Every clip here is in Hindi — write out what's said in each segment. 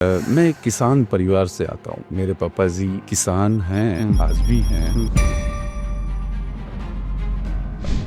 मैं एक किसान परिवार से आता हूँ। मेरे पापा जी किसान हैं, आज भी हैं।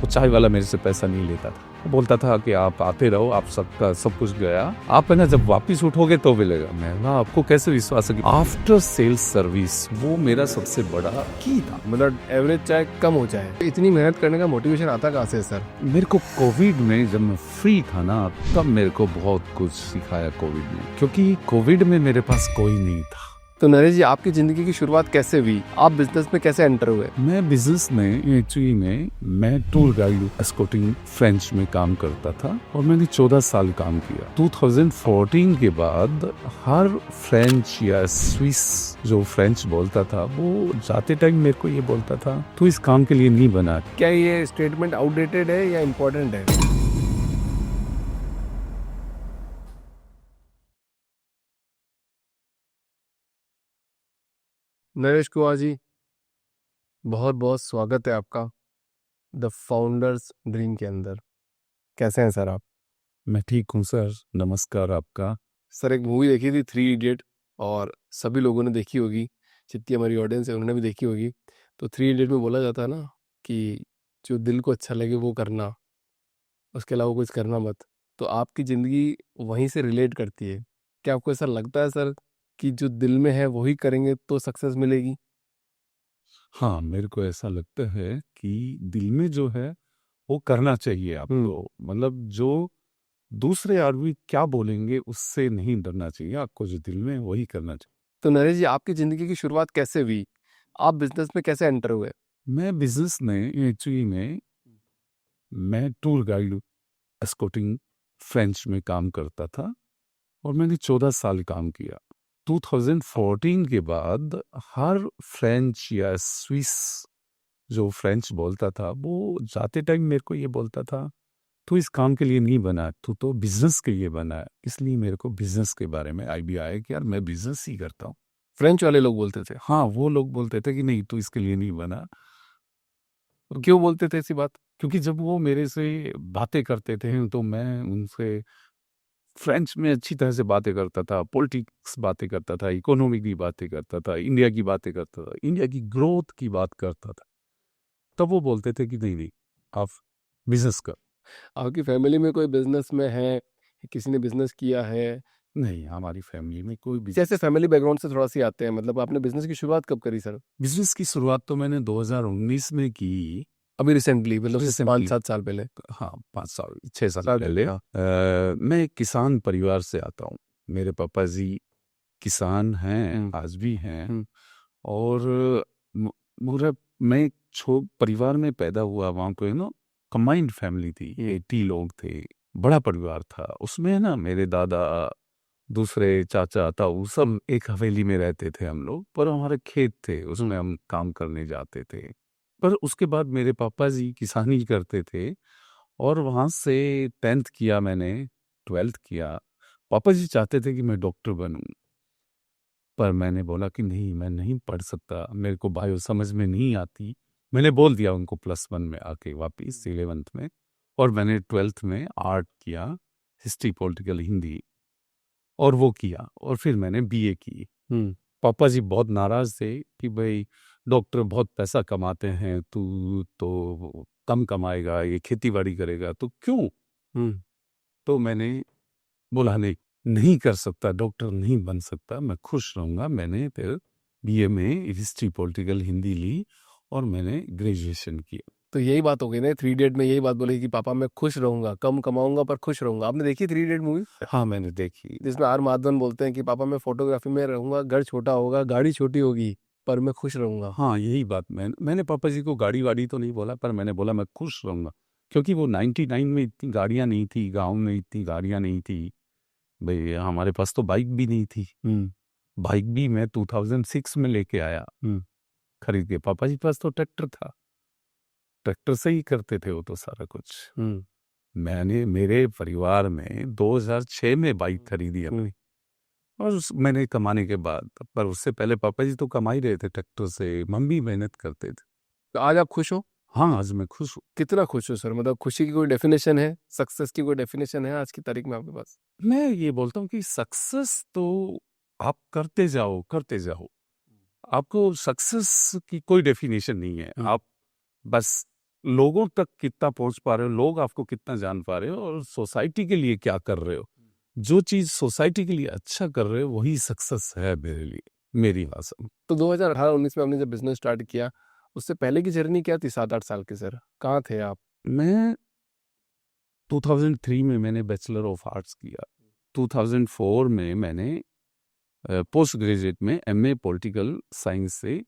वो चाय वाला मेरे से पैसा नहीं लेता था। वो बोलता था कि आप आते रहो, आप सबका सब कुछ गया, आप है ना जब वापिस उठोगे तो मिलेगा। मैं ना आपको कैसे विश्वास है कि आफ्टर सेल्स सर्विस वो मेरा सबसे बड़ा की था। मतलब एवरेज चाहे कम हो जाए, इतनी मेहनत करने का मोटिवेशन आता कहाँ से सर? मेरे को कोविड में जब मैं फ्री था ना, तब मेरे को बहुत कुछ सिखाया कोविड ने, क्योंकि कोविड में मेरे पास कोई नहीं था। तो नरेश जी, आपकी जिंदगी की शुरुआत कैसे हुई? आप बिजनेस में कैसे एंटर हुए? मैं बिजनेस में एक्चुअली मैं टूर गाइड एस्कॉर्टिंग फ्रेंच में काम करता था और मैंने 14 साल काम किया। 2014 के बाद हर फ्रेंच या स्विस जो फ्रेंच बोलता था वो जाते टाइम मेरे को ये बोलता था, तू इस काम के लिए नहीं बना। क्या ये स्टेटमेंट आउटडेटेड है या इम्पोर्टेंट है? नरेश कुमार जी, बहुत बहुत स्वागत है आपका द फाउंडर्स ड्रीम के अंदर। कैसे हैं सर आप? मैं ठीक हूँ सर, नमस्कार आपका। सर, एक मूवी देखी थी 3 इडियट, और सभी लोगों ने देखी होगी, जितनी हमारी ऑडियंस है उन्होंने भी देखी होगी। तो 3 इडियट में बोला जाता है ना कि जो दिल को अच्छा लगे वो करना, उसके अलावा कुछ करना मत। तो आपकी ज़िंदगी वहीं से रिलेट करती है। क्या आपको ऐसा लगता है सर कि जो दिल में है वही करेंगे तो सक्सेस मिलेगी? हाँ, मेरे को ऐसा लगता है कि दिल में जो है वो करना चाहिए आपको। मतलब जो दूसरे आदमी क्या बोलेंगे उससे नहीं डरना चाहिए, आपको जो दिल में है वही करना चाहिए। तो नरेश जी, आपकी ज़िंदगी की शुरुआत कैसे हुई? आप बिजनेस में कैसे एंटर हुए? मैं बिजनेस में एक्चुअली मैं टूर गाइड एस्कॉर्टिंग फ्रेंच में काम करता था और मैंने 14 साल काम किया। 2014 के बाद हर फ्रेंच या स्विस जो फ्रेंच बोलता था वो जाते टाइम मेरे को ये बोलता था, तू इस काम के लिए नहीं बना, तू तो बिजनेस के लिए बना है। इसलिए मेरे को बिजनेस के बारे में आइडिया आया कि यार मैं बिजनेस ही करता हूँ। फ्रेंच वाले लोग बोलते थे? हाँ, वो लोग बोलते थे कि नहीं तू इसके लिए नहीं बना। तो क्यों बोलते थे ऐसी बात? क्योंकि जब वो मेरे से बातें करते थे तो मैं उनसे फ्रेंच में अच्छी तरह से बातें करता था, पॉलिटिक्स बातें करता था, इकोनॉमी की बातें करता था, इंडिया की बातें करता था, इंडिया की ग्रोथ की बात करता था। तब वो बोलते थे कि नहीं नहीं, आप बिजनेस कर। आपकी फैमिली में कोई बिजनेस में है? किसी ने बिजनेस किया है? नहीं, हमारी फैमिली में कोई जैसे बिजनेस फैमिली बैकग्राउंड से थोड़ा सी आते हैं, मतलब आपने बिजनेस की शुरुआत कब करी सर? बिजनेस की शुरुआत तो मैंने 2019 में की। अभी रिसेंटली, मतलब सिर्फ रिसेंटली 5-7 साल पहले? हाँ, 5 साल 6 साल साल पहले। हाँ। मैं एक किसान परिवार से आता हूँ। मेरे पापा जी किसान हैं, आज भी हैं। हम्म। और मु- मुझे मैं एक परिवार में पैदा हुआ। वहाँ पे ना कंबाइंड फैमिली थी, 80 लोग थे, बड़ा परिवार था। उसमें है ना मेरे दादा, दूसरे चाचा ताऊ सब एक हवेली में रहते थे हम लोग, पर हमारे खेत थे उसमें हम काम करने जाते थे। पर उसके बाद मेरे पापा जी किसानी करते थे और वहाँ से 10th किया मैंने, 12th किया। पापा जी चाहते थे कि मैं डॉक्टर बनूं, पर मैंने बोला कि नहीं मैं नहीं पढ़ सकता, मेरे को बायो समझ में नहीं आती। मैंने बोल दिया उनको +1 में आके वापिस 11th में। और मैंने 12th में आर्ट किया, हिस्ट्री पॉलिटिकल हिंदी, और वो किया और फिर मैंने बीए की। पापा जी बहुत नाराज थे कि भाई डॉक्टर बहुत पैसा कमाते हैं, तू तो कम कमाएगा, ये खेती बाड़ी करेगा तो क्यों। तो मैंने बोला नहीं, नहीं कर सकता, डॉक्टर नहीं बन सकता, मैं खुश रहूंगा। मैंने फिर बीए में हिस्ट्री पॉलिटिकल हिंदी ली और मैंने ग्रेजुएशन किया। तो यही बात हो गई ना, 3 इडियट में यही बात बोली कि पापा मैं खुश रहूंगा, कम कमाऊंगा पर खुश रहूंगा। आपने देखी 3 इडियट मूवी? हाँ, मैंने देखी। जिसमें आर माधवन बोलते हैं कि पापा मैं फोटोग्राफी में रहूंगा, घर छोटा होगा, गाड़ी छोटी होगी, पर मैं खुश रहूंगा। हाँ, यही बात मैंने पापा जी को गाड़ी वाड़ी तो नहीं बोला, पर मैंने बोला मैं खुश रहूंगा। क्योंकि वो 99 में इतनी गाड़ियां नहीं थी, गांव में इतनी गाड़ियां नहीं थी भाई। हमारे पास तो बाइक भी नहीं थी। बाइक भी मैं 2006 में लेके आया खरीद के। पापा जी के पास तो ट्रैक्टर था, ट्रैक्टर से ही करते थे वो तो सारा कुछ। मैंने मेरे परिवार में 2006 में बाइक खरीदी अपनी। और मैंने कमाने के बाद, पर उससे पहले पापा जी तो कमा ही रहे थे ट्रैक्टर से, मम्मी मेहनत करते थे। तो आज आप खुश हो? हाँ, आज मैं खुश हूँ। कितना खुश हो सर? मतलब खुशी की कोई डेफिनेशन है? सक्सेस की कोई डेफिनेशन है आज की तारीख में आपके पास? मैं ये बोलता हूँ कि सक्सेस तो आप करते जाओ करते जाओ, आपको सक्सेस की कोई डेफिनेशन नहीं है। आप बस लोगों तक कितना पहुंच पा रहे हो, लोग आपको कितना जान पा रहे हो, और सोसाइटी के लिए क्या कर रहे हो। जो चीज सोसाइटी के लिए अच्छा कर रहे हो वही सक्सेस है मेरे लिए, मेरी भाषा में। तो 2018-19 में आपने जब बिजनेस स्टार्ट किया, उससे पहले की जर्नी क्या थी 7-8 साल की सर? कहाँ थे आप? मैं 2003 में मैंने बैचलर ऑफ आर्ट्स किया। 2004 में मैंने पोस्ट ग्रेजुएट में एमए पॉलिटिकल साइंस से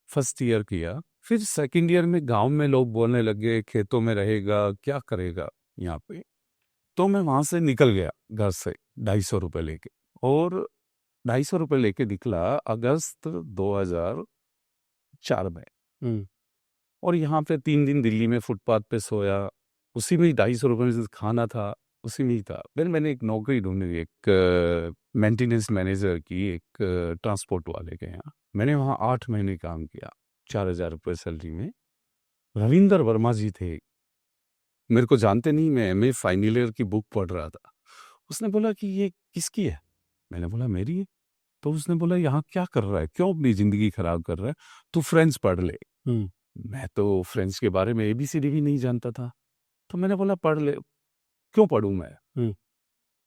फर्स्ट ईयर किया। फिर सेकंड ईयर में गांव में लोग बोलने लगे खेतों में रहेगा, क्या करेगा यहाँ पे। तो मैं वहां से निकल गया घर से 250 रुपये लेके, और 250 रुपये लेके निकला अगस्त 2004 में। हम्म। और यहाँ पे 3 दिन दिल्ली में फुटपाथ पे सोया, उसी में ही 250 रुपये में खाना था, उसी में ही था। फिर मैंने एक नौकरी ढूंढी, एक मेंटेनेंस मैनेजर की, एक ट्रांसपोर्ट वाले के यहाँ। मैंने वहाँ 8 महीने काम किया 4000 रुपये सैलरी में। रविंदर वर्मा जी थे, मेरे को जानते नहीं, मैं एमए फाइनल ईयर की बुक पढ़ रहा था। उसने बोला कि ये किसकी है? मैंने बोला मेरी है। तो उसने बोला यहाँ क्या कर रहा है, क्यों अपनी जिंदगी खराब कर रहा है, तू फ्रेंच पढ़ ले। मैं तो फ्रेंच के बारे में एबीसीडी भी नहीं जानता था। तो मैंने बोला पढ़ ले। क्यों पढ़ूं मैं?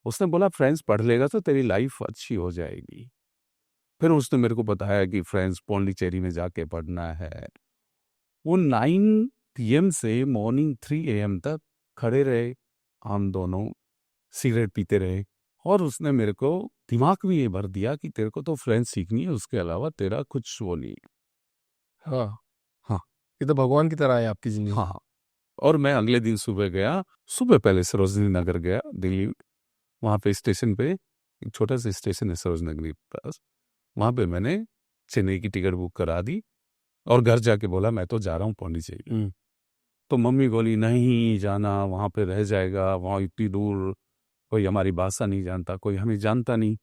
उसने बोला फ्रेंच पढ़ लेगा तो तेरी लाइफ अच्छी हो जाएगी। फिर उसने मेरे को बताया कि फ्रेंच पौंडीचेरी में जाके पढ़ना है। वो 9 PM से मॉर्निंग 3 AM तक खड़े रहे, हम दोनों सिगरेट पीते रहे। और उसने मेरे को दिमाग में ये भर दिया कि तेरे को तो फ्रेंच सीखनी है, उसके अलावा तेरा कुछ वो नहीं है। हाँ हाँ ये तो भगवान की तरह है आपकी जिंदगी। हाँ। और मैं अगले दिन सुबह गया, सुबह पहले सरोजनी नगर गया दिल्ली। वहाँ पे स्टेशन पे एक छोटा सा स्टेशन है सरोजनी नगर के पास, वहाँ पे मैंने चेन्नई की टिकट बुक करा दी और घर जाके बोला मैं तो जा रहा हूँ पौंडीचेरी। तो मम्मी बोली नहीं जाना, वहाँ पे रह जाएगा, वहाँ इतनी दूर, कोई हमारी भाषा नहीं जानता, कोई हमें जानता नहीं।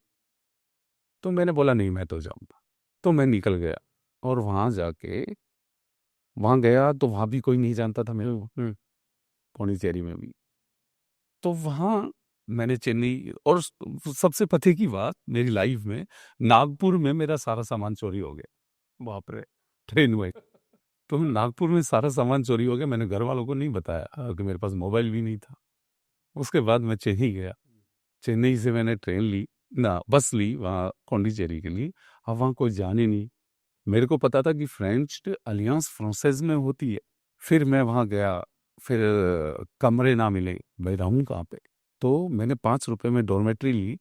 तो मैंने बोला नहीं मैं तो जाऊँगा। तो मैं निकल गया और वहाँ जाके वहाँ गया तो वहाँ भी कोई नहीं जानता था मेरे को, पौंडीचेरी में भी। तो वहाँ मैंने चेन्नई, और सबसे पते की बात मेरी लाइफ में, नागपुर में मेरा सारा सामान चोरी हो गया। बाप रे, ट्रेन में। तो नागपुर में सारा सामान चोरी हो गया। मैंने घर वालों को नहीं बताया कि मेरे पास मोबाइल भी नहीं था। उसके बाद मैं चेन्नई गया। चेन्नई से मैंने ट्रेन ली ना बस ली वहाँ पौंडीचेरी के लिए। अब वहाँ कोई जाने नहीं। मेरे को पता था कि फ्रेंच अलियांस फ्रांसेज में होती है। फिर मैं वहाँ गया, फिर कमरे ना मिले, भाई रहूँ कहाँ पे। तो मैंने 5 रुपए में डॉर्मेट्री ली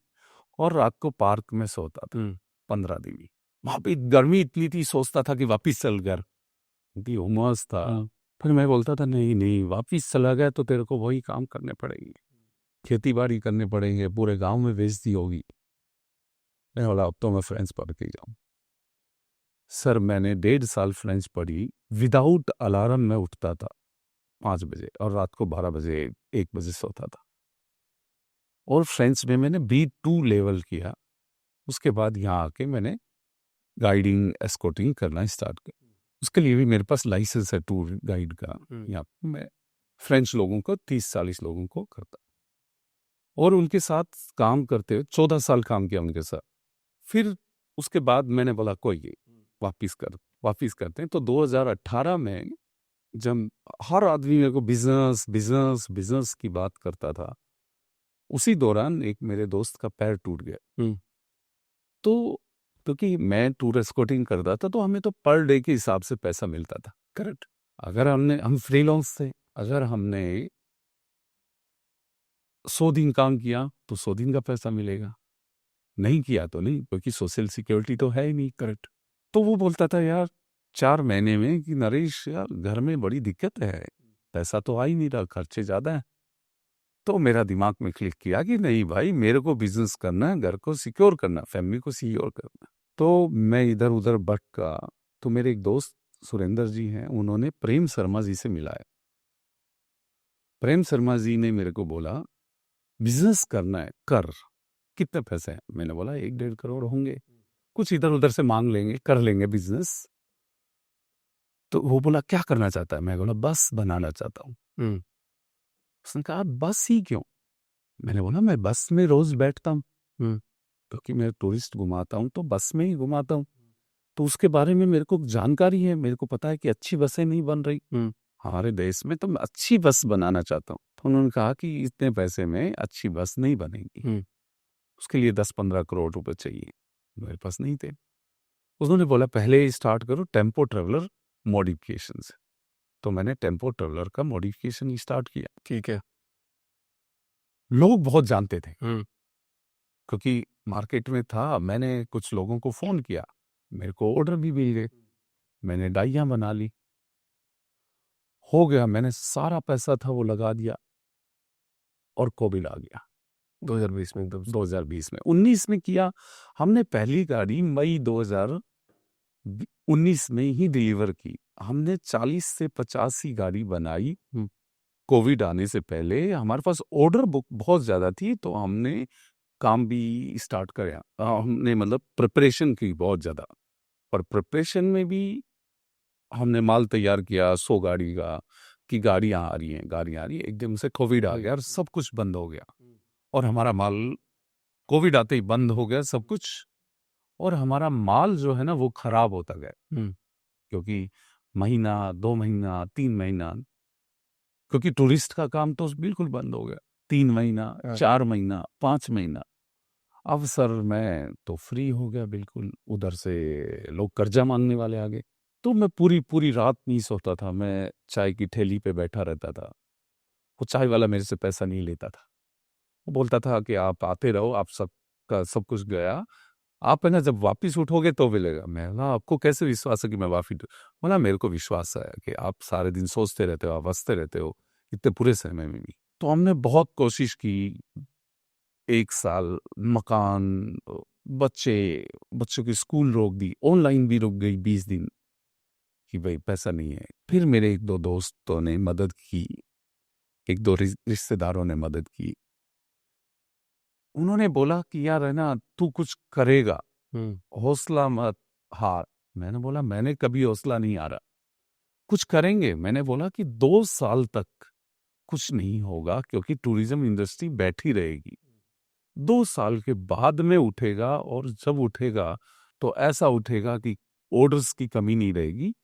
और रात को पार्क में सोता था 15 दिन। वहाँ पे गर्मी इतनी थी, सोचता था कि वापिस चल घर, क्योंकि उमस था। फिर मैं बोलता था नहीं नहीं, वापिस चला गया तो तेरे को वही काम करने पड़ेंगे, खेती बाड़ी करने पड़ेंगे, पूरे गांव में बेइज्जती होगी। मैं बोला अब तो मैं फ्रेंच पढ़ के जाऊँ। सर मैंने 1.5 साल फ्रेंच पढ़ी, विदाउट अलार्म मैं उठता था 5 बजे और रात को 12 बजे 1 बजे सोता था। और फ्रेंच में मैंने B2 लेवल किया। उसके बाद यहाँ आके मैंने गाइडिंग एस्कॉर्टिंग करना स्टार्ट किया। उसके लिए भी मेरे पास लाइसेंस है टूर गाइड का। यहाँ मैं फ्रेंच लोगों को 30-40 लोगों को करता और उनके साथ काम करते हुए 14 साल काम किया उनके साथ। फिर उसके बाद मैंने बोला कोई वापिस करते हैं। तो 2018 में जब हर आदमी मेरे को बिजनेस बिजनेस बिजनेस की बात करता था, उसी दौरान एक मेरे दोस्त का पैर टूट गया। तो क्योंकि मैं टूर एस्कॉर्टिंग करता था तो हमें तो पर डे के हिसाब से पैसा मिलता था। करेक्ट। अगर हम फ्रीलांस थे, अगर हमने 100 दिन काम किया तो 100 दिन का पैसा मिलेगा, नहीं किया तो नहीं, क्योंकि सोशल सिक्योरिटी तो है ही नहीं। करेक्ट। तो वो बोलता था यार 4 महीने में कि नरेश यार घर में बड़ी दिक्कत है, पैसा तो आ ही नहीं रहा, खर्चे ज़्यादा है। तो मेरा दिमाग में क्लिक किया कि नहीं भाई, मेरे को बिजनेस करना है, घर को सिक्योर करना, फैमिली को सिक्योर करना। तो मैं इधर उधर भटका। तो मेरे एक दोस्त सुरेंद्र जी हैं, उन्होंने प्रेम शर्मा जी से मिलाया। प्रेम शर्मा जी ने मेरे को बोला बिजनेस करना है कर, कितने पैसे हैं? मैंने बोला 1-1.5 करोड़ होंगे, कुछ इधर उधर से मांग लेंगे, कर लेंगे बिजनेस। तो वो बोला क्या करना चाहता है? मैं बोला बस बनाना चाहता हूँ। उसने कहा बस ही क्यों? मैंने बोला मैं बस में रोज बैठता हूँ, क्योंकि मैं टूरिस्ट घुमाता हूँ तो बस में ही घुमाता हूँ, तो उसके बारे में मेरे को जानकारी है, मेरे को पता है कि अच्छी बसें नहीं बन रही हमारे देश में, तो मैं अच्छी बस बनाना चाहता हूँ। तो उन्होंने कहा कि इतने पैसे में अच्छी बस नहीं बनेगी, उसके लिए 10-15 करोड़ रुपए चाहिए। मेरे पास नहीं थे। उन्होंने बोला पहले स्टार्ट करो टेम्पो ट्रेवलर मॉडिफिकेशन से। तो मैंने टेम्पो ट्रेवलर का मॉडिफिकेशन ही स्टार्ट किया। ठीक है। लोग बहुत जानते थे क्योंकि मार्केट में था। मैंने कुछ लोगों को फ़ोन किया, मेरे को ऑर्डर भी मिल गए, मैंने डाइयाँ बना ली, हो गया। मैंने सारा पैसा था वो लगा दिया और कोविड आ गया 2020 में एकदम से। 2020 में। 19 में किया हमने पहली गाड़ी, मई 2019 में ही डिलीवर की। हमने 40 से 50 ही गाड़ी बनाई कोविड आने से पहले। हमारे पास ऑर्डर बुक बहुत ज़्यादा थी, तो हमने काम भी स्टार्ट किया। हमने मतलब प्रिपरेशन की बहुत ज़्यादा, और प्रिपरेशन में भी हमने माल तैयार किया 100 गाड़ी का, कि गाड़ियाँ आ रही हैं, गाड़ियाँ आ रही हैं। एकदम से कोविड आ गया और सब कुछ बंद हो गया, और हमारा माल कोविड आते ही बंद हो गया सब कुछ, और हमारा माल जो है ना वो खराब होता गया। क्योंकि महीना, 2 महीना, 3 महीना, क्योंकि टूरिस्ट का काम तो बिल्कुल बंद हो गया। 3 महीना, 4 महीना, 5 महीना। अब सर मैं तो फ्री हो गया बिल्कुल। उधर से लोग कर्जा मांगने वाले आ गए, तो मैं पूरी रात नहीं सोता था। मैं चाय की ठेली पे बैठा रहता था। वो चाय वाला मेरे से पैसा नहीं लेता था। वो बोलता था कि आप आते रहो, आप सबका सब कुछ गया, आप है ना जब वापिस उठोगे तो मिलेगा। मैं बोला आपको कैसे विश्वास है कि मैं वापिस? बोला मेरे को विश्वास है कि आप सारे दिन सोचते रहते हो, आप हंसते रहते हो इतने पूरे समय में भी। तो हमने बहुत कोशिश की। 1 साल मकान, बच्चों की स्कूल रोक दी, ऑनलाइन भी रुक गई 20 दिन, कि भाई पैसा नहीं है। फिर मेरे 1-2 दोस्तों ने मदद की, 1-2 रिश्तेदारों ने मदद की। उन्होंने बोला कि यार है ना तू कुछ करेगा, हौसला मत हार। मैंने बोला मैंने कभी हौसला नहीं हारा, कुछ करेंगे। मैंने बोला कि 2 साल तक कुछ नहीं होगा, क्योंकि टूरिज्म इंडस्ट्री बैठी रहेगी। 2 साल के बाद में उठेगा, और जब उठेगा तो ऐसा उठेगा कि ऑर्डर्स की कमी नहीं रहेगी,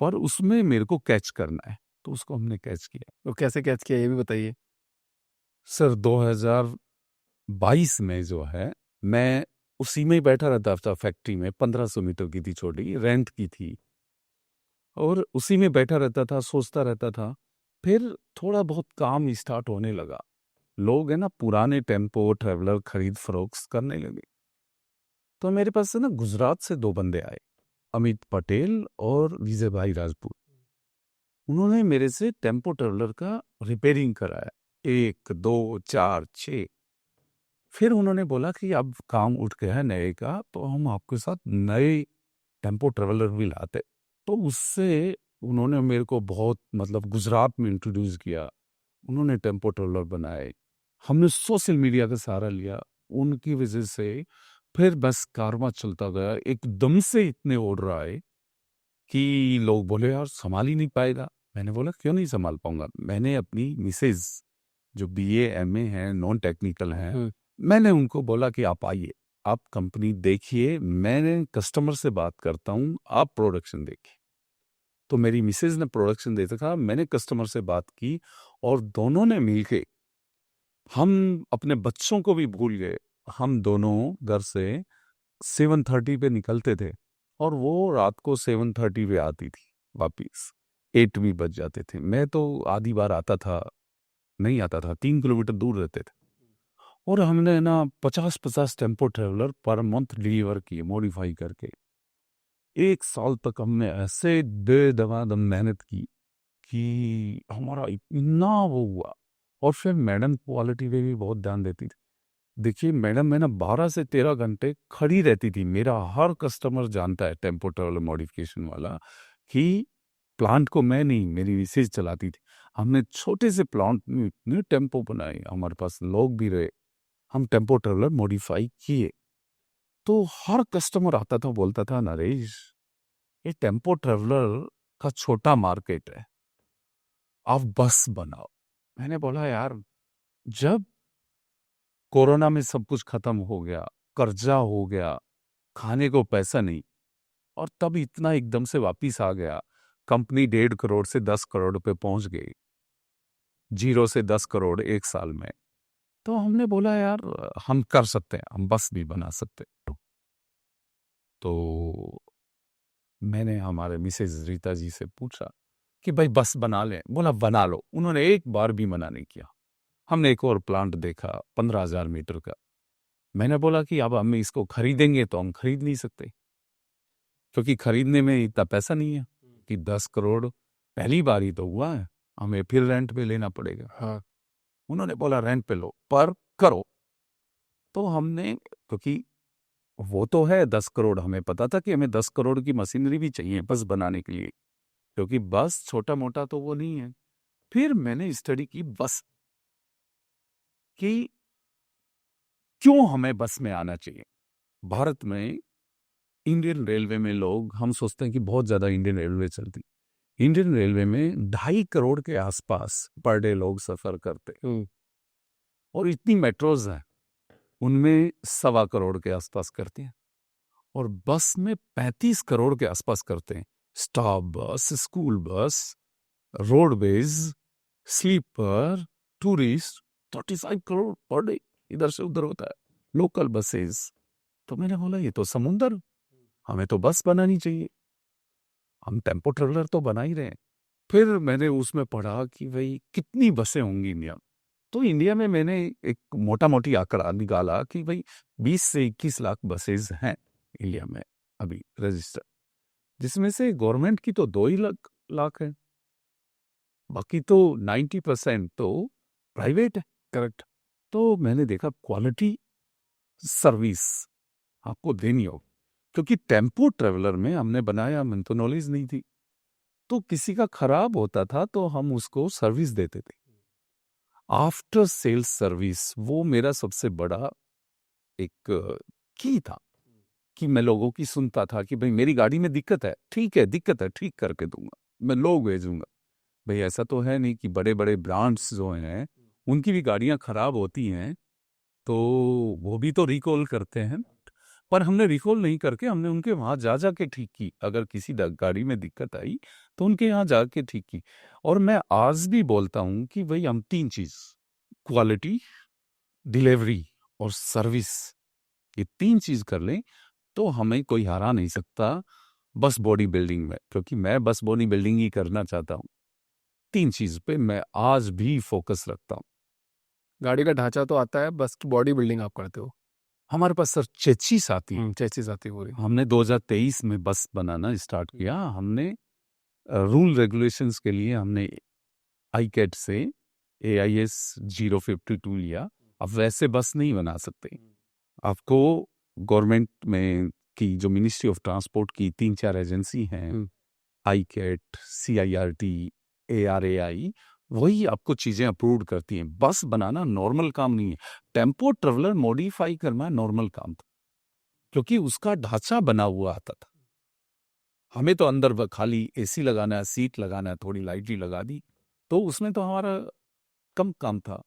पर उसमें मेरे को कैच करना है। तो उसको हमने कैच किया। तो कैसे कैच किया ये भी बताइए। सर 2022 में जो है, मैं उसी में ही बैठा रहता था फैक्ट्री में। 1500 मीटर की थी, छोटी रेंट की थी, और उसी में बैठा रहता था, सोचता रहता था। फिर थोड़ा बहुत काम स्टार्ट होने लगा। लोग है ना पुराने टेम्पो ट्रेवलर खरीद फरोख्त करने लगे। तो मेरे पास से ना गुजरात से 2 बंदे आए, अमित पटेल और विजय भाई राजपूत। उन्होंने मेरे से टेम्पो ट्रेवलर का रिपेयरिंग कराया, 1, 2, 4, 6। फिर उन्होंने बोला कि अब काम उठ गया है नए का, तो हम आपके साथ नए टेम्पो ट्रेवलर भी लाते। तो उससे उन्होंने मेरे को बहुत मतलब गुजरात में इंट्रोड्यूस किया। उन्होंने टेम्पो ट्रेवलर बनाए, हमने सोशल मीडिया का सहारा लिया। उनकी वजह से फिर बस कारवां चलता गया। एकदम से इतने ऑर्डर आए कि लोग बोले यार संभाल ही नहीं पाएगा। मैंने बोला क्यों नहीं संभाल पाऊंगा। मैंने अपनी मिसेज जो बीए एमए हैं, नॉन टेक्निकल हैं, मैंने उनको बोला कि आप आइए, आप कंपनी देखिए, मैंने कस्टमर से बात करता हूँ, आप प्रोडक्शन देखिए। तो मेरी मिसेज ने प्रोडक्शन देता था, मैंने कस्टमर से बात की, और दोनों ने मिलके, हम अपने बच्चों को भी भूल गए। हम दोनों घर से 7:30 पे निकलते थे, और वो रात को 7:30 पे आती थी वापिस। 8 भी बज जाते थे। मैं तो आधी बार आता था, नहीं आता था, 3 किलोमीटर दूर रहते थे। और हमने ना 50-50 tempo traveller per month deliver किए मॉडिफाई करके। 1 साल तक हमने ऐसे बेदमादम मेहनत की कि हमारा इतना वो हुआ। और फिर मैडम क्वालिटी पे भी बहुत ध्यान देती थी। देखिए मैडम है ना 12 से 13 घंटे खड़ी रहती थी। मेरा हर कस्टमर जानता है टेम्पो ट्रेवलर मॉडिफिकेशन वाला, कि प्लांट को मैं नहीं, मेरी मिसेज चलाती थी। हमने छोटे से प्लांट में इतने टेम्पो बनाए, हमारे पास लोग भी रहे, हम टेम्पो ट्रेवलर मॉडिफाई किए। तो हर कस्टमर आता था, बोलता था नरेश ये टेम्पो ट्रेवलर का छोटा मार्केट है, आप बस बनाओ। मैंने बोला यार जब कोरोना में सब कुछ खत्म हो गया, कर्जा हो गया, खाने को पैसा नहीं, और तब इतना एकदम से वापिस आ गया। कंपनी 1.5 करोड़ से 10 करोड़ पे पहुंच गई, 0 से 10 करोड़ एक साल में। तो हमने बोला यार हम कर सकते हैं, हम बस भी बना सकते हैं। तो मैंने हमारे मिसेज रीता जी से पूछा कि भाई बस बना लें। बोला बना लो। उन्होंने एक बार भी मना नहीं किया। हमने एक और प्लांट देखा 15,000 मीटर का। मैंने बोला कि अब हम इसको खरीदेंगे तो हम खरीद नहीं सकते, क्योंकि खरीदने में इतना पैसा नहीं है कि 10 करोड़ पहली बार ही तो हुआ है, हमें फिर रेंट पे लेना पड़ेगा। हाँ उन्होंने बोला रेंट पे लो पर करो। तो हमने, क्योंकि वो तो है 10 करोड़, हमें पता था कि हमें 10 करोड़ की मशीनरी भी चाहिए बस बनाने के लिए, क्योंकि बस छोटा मोटा तो वो नहीं है। फिर मैंने स्टडी की बस कि क्यों हमें बस में आना चाहिए। भारत में इंडियन रेलवे में लोग, हम सोचते हैं कि बहुत ज्यादा इंडियन रेलवे चलती, इंडियन रेलवे में 2.5 करोड़ के आसपास पर डे लोग सफर करते, और इतनी मेट्रोज हैं उनमें 1.25 करोड़ के आसपास करती हैं, और बस में 35 करोड़ के आसपास करते हैं। स्टाफ बस, school bus, roadways, sleeper, tourist, 35 crore per day इधर से उधर होता है, लोकल बसेस। तो मैंने बोला ये तो समुंदर, हमें तो बस बनानी चाहिए, हम टेम्पो ट्रेवलर तो बना ही रहे हैं। फिर मैंने उसमें पढ़ा कि भाई कितनी बसें होंगी इंडिया। तो इंडिया में मैंने एक मोटा मोटी आंकड़ा निकाला कि भाई 20 से 21 लाख बसेस हैं इंडिया में अभी रजिस्टर, जिसमें से गवर्नमेंट की तो 2 ही लाख है, बाकी तो 90% तो प्राइवेट है। करेक्ट। तो मैंने देखा क्वालिटी सर्विस आपको देनी हो, क्योंकि टेम्पो ट्रेवलर में हमने बनाया, मन तो नॉलेज नहीं थी, तो किसी का खराब होता था तो हम उसको सर्विस देते थे। आफ्टर सेल्स सर्विस वो मेरा सबसे बड़ा एक की था, कि मैं लोगों की सुनता था कि भाई मेरी गाड़ी में दिक्कत है, ठीक है दिक्कत है, ठीक करके दूंगा, मैं लोग भेजूंगा। भाई ऐसा तो है नहीं कि बड़े बड़े ब्रांड्स जो हैं उनकी भी गाड़ियां खराब होती हैं तो वो भी तो रिकॉल करते हैं, पर हमने रिकॉल नहीं करके हमने उनके वहां जा के ठीक की। अगर किसी गाड़ी में दिक्कत आई तो उनके यहाँ जाके ठीक की। और मैं आज भी बोलता हूं कि भाई हम 3 चीज, क्वालिटी, डिलीवरी और सर्विस, ये 3 चीज कर लें तो हमें कोई हरा नहीं सकता बस बॉडी बिल्डिंग में, क्योंकि मैं बस बॉडी बिल्डिंग ही करना चाहता हूँ। 3 चीज पे मैं आज भी फोकस रखता हूँ। गाड़ी का ढांचा तो आता है, बस की बॉडी बिल्डिंग आप करते हो। हमारे पास सर चेचिस आती है। चेसिस आती है पूरी। हमने 2023 में बस बनाना स्टार्ट किया। हमने रूल रेगुलेशंस के लिए हमने आईकेट से AIS 052 लिया। अब वैसे बस नहीं बना सकते, आपको गवर्नमेंट में की जो मिनिस्ट्री ऑफ ट्रांसपोर्ट की 3-4 एजेंसी हैं, आईकेट, CIRT, ARAI, वही आपको चीजें अप्रूव करती हैं। बस बनाना नॉर्मल काम नहीं है, टेम्पो ट्रेवलर मॉडिफाई करना नॉर्मल काम था, क्योंकि उसका ढांचा बना हुआ आता था। हमें तो अंदर खाली AC लगाना है, सीट लगाना है, थोड़ी लाइट ही लगा दी, तो उसमें तो हमारा कम काम था।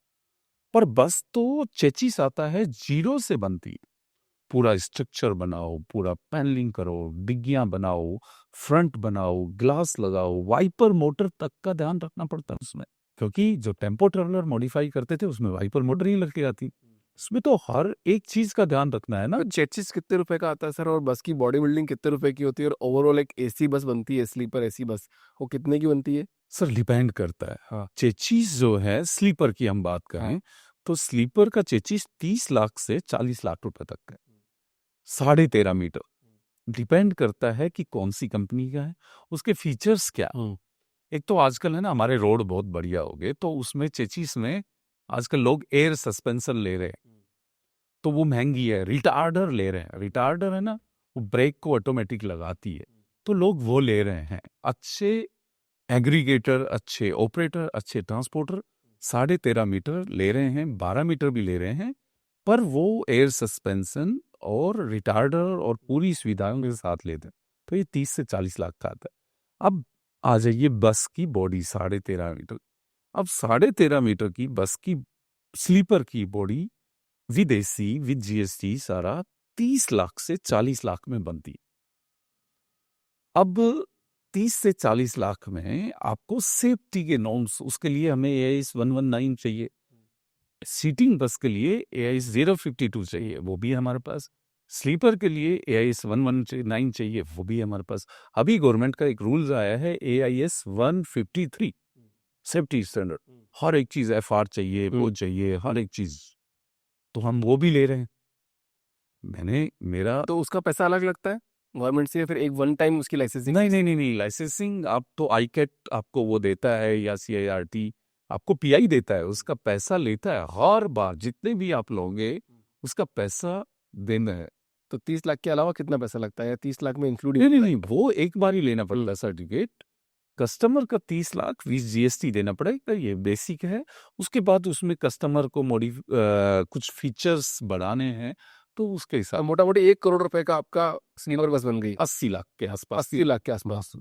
पर बस तो चेचिस आता है, 0 से बनती है। पूरा स्ट्रक्चर बनाओ, पूरा पैनलिंग करो, डिग्गियां बनाओ, फ्रंट बनाओ, ग्लास लगाओ, वाइपर मोटर तक का ध्यान रखना पड़ता है उसमें, क्योंकि जो टेम्पो ट्रेवलर मॉडिफाई करते थे उसमें वाइपर मोटर ही लग के आती। इसमें तो हर एक चीज का ध्यान रखना है ना। तो चेसिस कितने रुपए का आता है सर, और बस की बॉडी बिल्डिंग कितने रुपए की होती है, और ओवरऑल एक AC बस बनती है, स्लीपर AC बस, वो कितने की बनती है? सर डिपेंड करता है। हाँ। चेचिस जो है स्लीपर की हम बात करें, हाँ। तो स्लीपर का चेचिस 30 लाख से 40 लाख रुपए तक है, 13.5 मीटर। डिपेंड करता है कि कौन सी कंपनी का है, उसके फीचर्स क्या। एक तो आजकल है ना हमारे रोड बहुत बढ़िया हो गए, तो उसमें चेचिस में आजकल लोग एयर सस्पेंशन ले रहे हैं, तो वो महंगी है। रिटार्डर ले रहे हैं, रिटार्डर है ना, वो ब्रेक को ऑटोमेटिक लगाती है, तो लोग वो ले रहे हैं। अच्छे एग्रीगेटर, अच्छे ऑपरेटर, अच्छे ट्रांसपोर्टर 13.5 मीटर ले रहे हैं, 12 मीटर भी ले रहे हैं, पर वो एयर सस्पेंशन और रिटार्डर और पूरी सुविधाओं के साथ लेते हैं, तो ये 30 से 40 लाख का आता है। अब आ जाइए बस की बॉडी 13.5 मीटर। अब 13.5 मीटर की बस की स्लीपर की body with AC with GST सारा 30 लाख से 40 लाख में बनती है। अब 30 से 40 लाख में आपको सेफ्टी के नॉर्म्स, उसके लिए हमें AIS 119 चाहिए। सीटिंग बस के लिए AIS 052 चाहिए, वो भी है हमारे पास। स्लीपर के लिए AIS 119 चाहिए, वो भी है हमारे पास। अभी गवर्नमेंट का एक रूल्स आया है AIS 153 सेफ्टी स्टैंडर्ड। हर एक चीज FR चाहिए, वो चाहिए, हर एक चीज, तो हम वो भी ले रहे हैं। मेरा तो उसका पैसा अलग लगता है गवर्नमेंट से, या फिर एक वन टाइम उसकी लाइसेंसिंग? नहीं, लाइसेंसिंग आप तो ICAT आपको वो देता है, या CIRT आपको PI देता है, उसका पैसा लेता है हर बार। जितने भी आप लोगे उसका पैसा देना है। तो 30 लाख के अलावा कितना पैसा लगता है, या 30 लाख में इंक्लूड? नहीं, वो एक बार ही लेना पड़ता है सर्टिफिकेट। कस्टमर का 30 लाख 20 GST देना पड़ेगा, ये बेसिक है। उसके बाद उसमें कस्टमर को कुछ फीचर्स बढ़ाने हैं, तो उसके हिसाब मोटा मोटी 1 करोड़ रुपए का आपका स्लीपर बस बन गई। 80 लाख के आसपास। 80 लाख के आसपास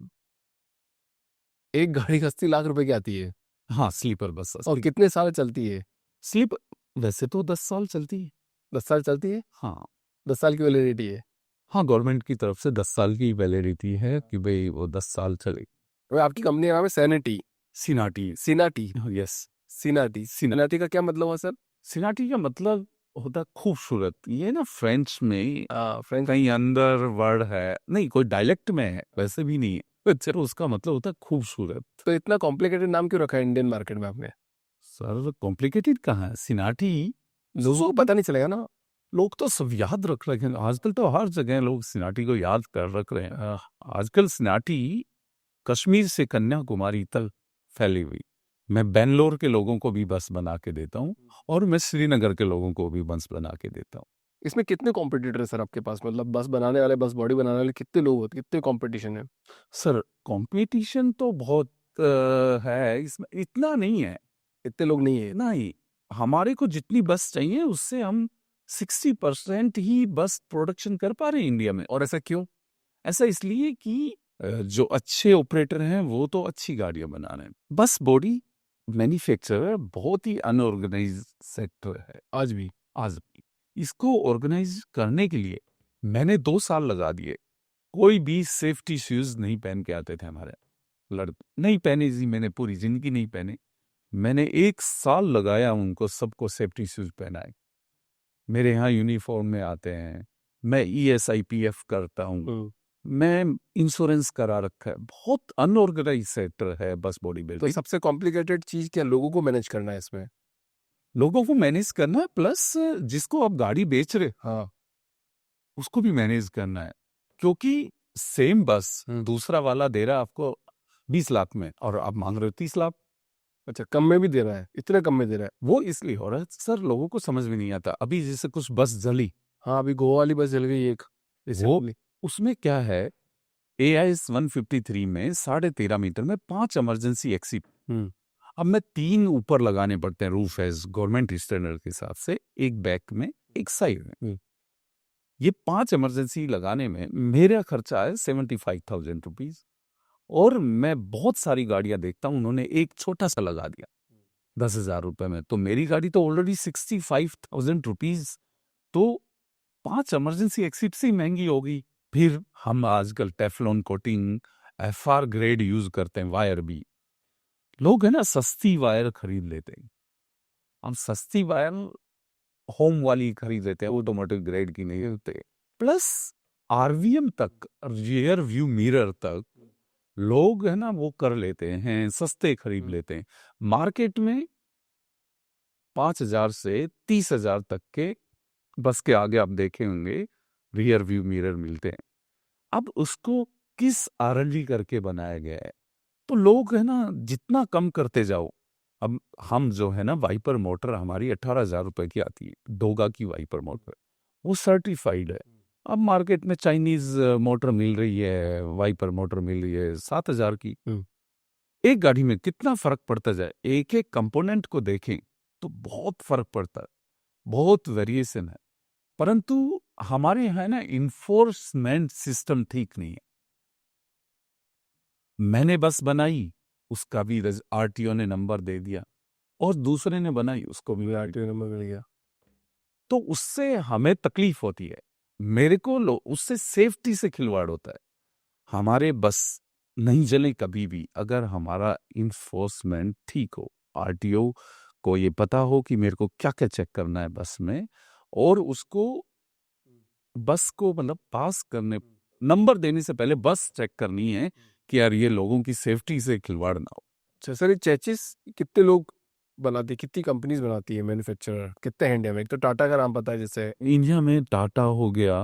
एक गाड़ी 80 लाख रुपए की आती है। हाँ, स्लीपर बस। और कितने साल चलती है? स्लीप वैसे तो 10 साल चलती है। 10 साल चलती है? हाँ 10 साल की वैलिडिटी है? हाँ, गवर्नमेंट की तरफ से 10 साल की वैलिडिटी है कि भाई वो 10 साल चले। तो आपकी कंपनी का नाम है सैनिटी? सिनाटी। सिनाटी? यस। सिनाटी। सिनाटी का क्या मतलब हुआ सर? सिनाटी का मतलब होता है खूबसूरत। ये ना फ्रेंच में फ्रेंच? कहीं अंदर वर्ड है, नहीं कोई डायलेक्ट में है, वैसे भी नहीं है। तो उसका मतलब होता है खूबसूरत। तो इतना कॉम्प्लिकेटेड नाम क्यों रखा है इंडियन मार्केट में आपने? सर कॉम्प्लिकेटेड कहाँ है, सिनाटी लोगों को पता नहीं चलेगा ना। लोग तो सब याद रख रहे हैं आजकल, तो हर जगह लोग सिनाटी को याद कर रख रहे हैं। आजकल सिनाटी कश्मीर से कन्याकुमारी तक फैली हुई। मैं बेंगलोर के लोगों को भी बस बना के देता हूँ, और मैं श्रीनगर के लोगों को भी बस बना के देता हूँ। इसमें कितने कॉम्पिटिटर है सर आपके पास? मतलब बस बनाने वाले, बस बॉडी बनाने वाले कितने लोग होते, कितने कंपटीशन है? सर कंपटीशन तो बहुत है, इसमें इतना नहीं है। इतने लोग नहीं है? नहीं, हमारे को जितनी बस चाहिए उससे हम 60% ही बस प्रोडक्शन कर पा रहे हैं इंडिया में। और ऐसा क्यों? ऐसा इसलिए कि जो अच्छे ऑपरेटर हैं वो तो अच्छी गाड़ियां बना रहे हैं। बस बॉडी मैन्युफैक्चरर बहुत ही अनऑर्गेनाइज सेक्टर है आज भी? आज भी। इसको ऑर्गेनाइज करने के लिए मैंने 2 साल लगा दिए। कोई भी सेफ्टी शूज नहीं पहन के आते थे हमारे लड़के, नहीं पहने जी, मैंने पूरी जिंदगी नहीं पहने। मैंने 1 साल लगाया उनको सबको सेफ्टी शूज पहनाए। मेरे यहाँ यूनिफॉर्म में आते हैं, मैं ESIPF करता हूँ, मैं इंश्योरेंस करा रखा है। बहुत अनऑर्गेनाइज सेक्टर है बस बॉडी तो बिल्डिंग। सबसे कॉम्प्लिकेटेड चीज क्या, लोगों को मैनेज करना है इसमें? लोगों को मैनेज करना है, प्लस जिसको आप गाड़ी बेच रहे हाँ। उसको भी मैनेज करना है। क्योंकि सेम बस दूसरा वाला दे रहा है आपको 20 लाख में, और आप मांग रहे हो 30 लाख। अच्छा, कम में भी दे रहा है? इतने कम में दे रहा है? वो इसलिए हो रहा है सर, लोगों को समझ में नहीं आता। अभी जैसे कुछ बस जली, हाँ, अभी गोवा वाली बस जल गई एक वो recently। उसमें क्या है, AIS 153 में 13.5 मीटर में 5 इमरजेंसी एक्सिट। अब मैं 3 ऊपर लगाने पड़ते हैं रूफ एज गवर्नमेंट स्टैंडर्ड के हिसाब से, एक बैक में एक साइड में। ये 5 इमरजेंसी लगाने में मेरा खर्चा है 75,000 रुपीज। और मैं बहुत सारी गाड़ियां देखता हूं, उन्होंने एक छोटा सा लगा दिया 10,000 रुपए में, तो मेरी गाड़ी तो ऑलरेडी 65,000 रुपीज, तो 5 इमरजेंसी एक्सिट से ही महंगी होगी। फिर हम आजकल Teflon coating FR grade use करते हैं, वायर भी। लोग है ना सस्ती वायर खरीद लेते हैं, हम सस्ती वायर होम वाली खरीद लेते हैं, ऑटोमोटिव ग्रेड की नहीं होते। प्लस RVM तक, रियर व्यू मिरर तक लोग है ना वो कर लेते हैं, सस्ते खरीद लेते हैं। मार्केट में 5,000 से 30,000 तक के बस के आगे आप देखे होंगे रियर व्यू मिरर मिलते हैं। अब उसको किस R&D करके बनाया गया है, तो लोग है ना जितना कम करते जाओ। अब हम जो है ना वाइपर मोटर हमारी 18,000 रुपए की आती है, डोगा की वाइपर मोटर, वो सर्टिफाइड है। अब मार्केट में चाइनीज मोटर मिल रही है, वाइपर मोटर मिल रही है 7,000 की। एक गाड़ी में कितना फर्क पड़ता जाए, एक एक कंपोनेंट को देखें तो बहुत फर्क पड़ता है, बहुत वेरिएशन है। परंतु हमारे यहाँ ना इन्फोर्समेंट सिस्टम ठीक नहीं है। मैंने बस बनाई, उसका भी RTO ने नंबर दे दिया, और दूसरे ने बनाई उसको भी RTO नंबर मिल गया। तो उससे हमें तकलीफ होती है। मेरे को उससे सेफ्टी से खिलवाड़ होता है। हमारे बस नहीं जले कभी भी अगर हमारा इन्फोर्समेंट ठीक हो, आरटीओ को ये पता हो कि मेरे को क्या क्या चेक करना है बस में, और उसको बस को मतलब पास करने, नंबर देने से पहले बस चेक करनी है कि यार ये लोगों की सेफ्टी से खिलवाड़ ना हो। अच्छा सर, ये चेचिस कितने लोग बनाते हैं, कितनी कंपनीज बनाती है, मैन्युफैक्चरर कितने हैं इंडिया में? एक तो टाटा का नाम पता है जैसे। इंडिया में टाटा हो गया,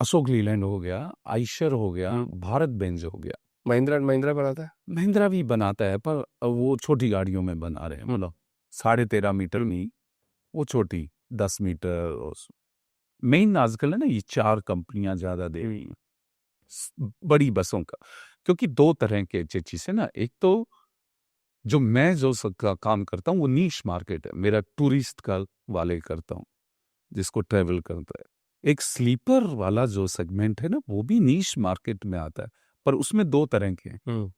अशोक लीलैंड हो गया, आइशर हो गया, भारत बेंज हो गया। महिंद्रा महिंद्रा बनाता है। महिंद्रा भी बनाता है पर वो छोटी गाड़ियों में बना रहे हैं, मतलब 13.5 मीटर में, वो छोटी 10 मीटर। मेन आजकल है ना ये 4 कंपनियां ज्यादा दे रही हैं बड़ी बसों का, क्योंकि 2 तरह के चेचिस है ना। एक तो जो मैं जो सबका काम करता हूँ वो नीश मार्केट है, मेरा टूरिस्ट का वाले करता हूँ जिसको ट्रेवल करता है। एक स्लीपर वाला जो सेगमेंट है ना वो भी नीश मार्केट में आता है, पर उसमें 2 तरह के हैं।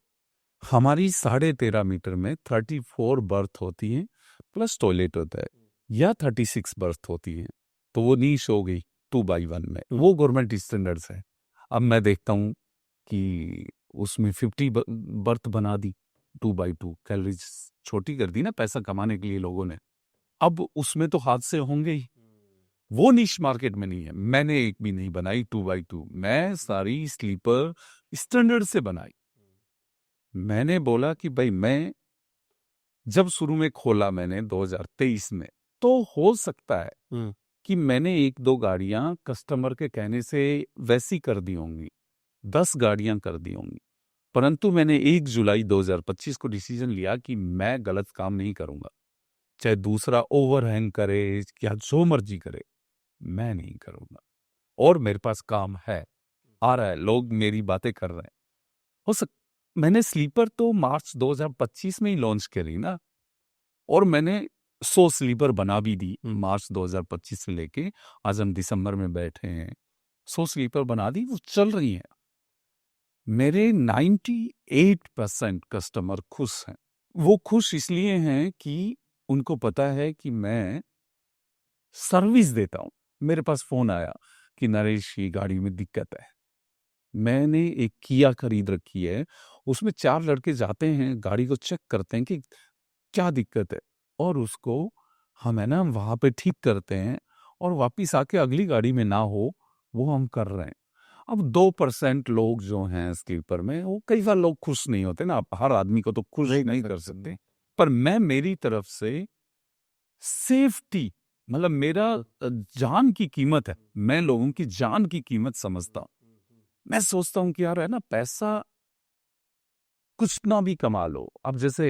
हमारी 13.5 मीटर में 34 बर्थ होती है प्लस टॉयलेट होता है, या 36 बर्थ होती है, तो वो नीश हो गई 2x1 में, वो गवर्नमेंट स्टैंडर्ड्स है। अब मैं देखता हूँ कि उसमें 50 बर्थ बना दी, 2x2 कैलोरीज छोटी कर दी ना पैसा कमाने के लिए लोगों ने। अब उसमें तो हादसे होंगे ही, वो निश मार्केट में नहीं है। मैंने एक भी नहीं बनाई 2x2, मैं सारी स्लीपर स्टैंडर्ड से बनाई। मैंने बोला कि भाई मैं जब शुरू में खोला मैंने 2023 में, तो हो सकता है कि मैंने 1-2 गाड़ियां कस्टमर के कहने से वैसी कर दी होंगी, 10 गाड़ियां कर दी होंगी, परंतु मैंने 1 जुलाई 2025 को डिसीजन लिया कि मैं गलत काम नहीं करूंगा, चाहे दूसरा ओवरहैंग करे या जो मर्जी करे, मैं नहीं करूंगा। और मेरे पास काम है, आ रहा है, लोग मेरी बातें कर रहे हैं। मैंने स्लीपर तो मार्च 2025 में ही लॉन्च करी ना, और मैंने 100 स्लीपर बना भी दी मार्च 2025 से लेके आज हम दिसंबर में बैठे हैं, 100 स्लीपर बना दी, वो चल रही हैं। मेरे 98% कस्टमर खुश हैं। वो खुश इसलिए हैं कि उनको पता है कि मैं सर्विस देता हूं। मेरे पास फोन आया कि नरेश की गाड़ी में दिक्कत है। मैंने एक किया खरीद रखी है, उसमें 4 लड़के जाते हैं, गाड़ी को चेक करते हैं कि क्या दिक्कत है, और उसको हम है ना वहां पे ठीक करते हैं, और वापिस आके अगली गाड़ी में ना हो वो हम कर रहे हैं। अब 2% लोग जो हैं स्लीपर में, वो कई बार लोग खुश नहीं होते ना, आप हर आदमी को तो खुश नहीं कर सकते, पर मैं मेरी तरफ से सेफ्टी, मतलब मेरा जान की कीमत है, मैं लोगों की जान की कीमत समझता हूं। मैं सोचता हूं कि यार है ना पैसा कुछ ना भी कमा लो। अब जैसे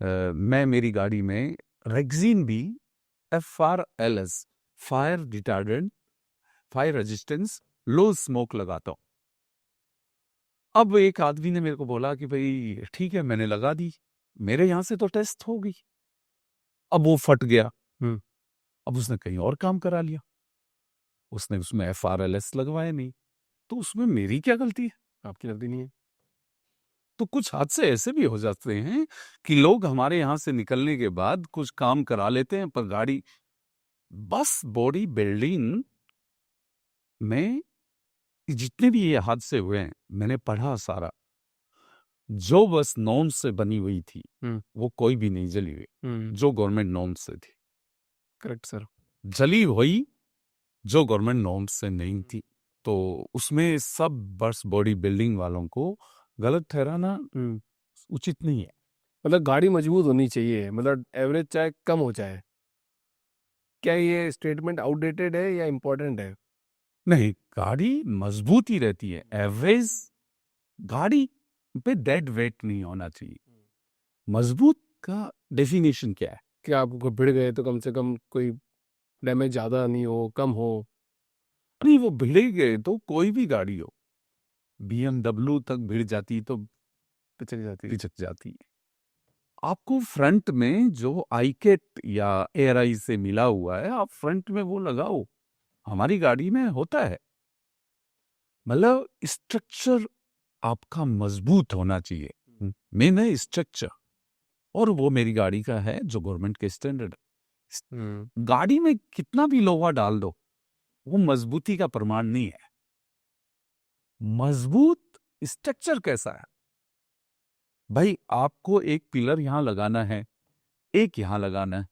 मैं मेरी गाड़ी में रेक्सिन भी FRLS, fire retardant, fire resistance, low smoke लगाता हूं। अब एक आदमी ने मेरे को बोला कि भाई ठीक है, मैंने लगा दी, मेरे यहां से तो टेस्ट हो गई, अब वो फट गया, अब उसने कहीं और काम करा लिया, उसने उसमें FRLS लगवाया नहीं, तो उसमें मेरी क्या गलती है? आपकी गलती नहीं है। तो कुछ हादसे ऐसे भी हो जाते हैं कि लोग हमारे यहाँ से निकलने के बाद कुछ काम करा लेते हैं, पर गाड़ी, बस बॉडी बिल्डिंग में जितने भी ये हादसे हुए हैं, मैंने पढ़ा सारा, जो बस नॉर्म्स से बनी हुई थी वो कोई भी नहीं जली हुई, जो गवर्नमेंट नॉर्म्स से थी। Correct sir. जली हुई जो गवर्नमेंट नॉर्म्स से नहीं थी, तो उसमें सब बस बॉडी बिल्डिंग वालों को गलत ठहराना उचित नहीं है। मतलब गाड़ी मजबूत होनी चाहिए, मतलब एवरेज चाहे कम हो जाए। क्या ये स्टेटमेंट आउटडेटेड है या इम्पोर्टेंट है? नहीं, गाड़ी मजबूत ही रहती है, एवरेज गाड़ी पे डेड वेट नहीं होना चाहिए। मजबूत का डेफिनेशन क्या है? कि आप भिड़ गए तो कम से कम कोई डैमेज ज़्यादा नहीं हो, कम हो। नहीं, वो भिड़ गए तो कोई भी गाड़ी हो, BMW तक भिड़ जाती तो पिचक जाती है। आपको फ्रंट में जो आईकेट या एआरआई से मिला हुआ है, आप फ्रंट में वो लगाओ, हमारी गाड़ी में होता है। मतलब स्ट्रक्चर आपका मजबूत होना चाहिए, मेन है स्ट्रक्चर, और वो मेरी गाड़ी का है जो गवर्नमेंट के स्टैंडर्ड। गाड़ी में कितना भी लोहा डाल दो, वो मजबूती का प्रमाण नहीं है। मजबूत स्ट्रक्चर कैसा है? भाई आपको एक पिलर यहां लगाना है, एक यहां लगाना है,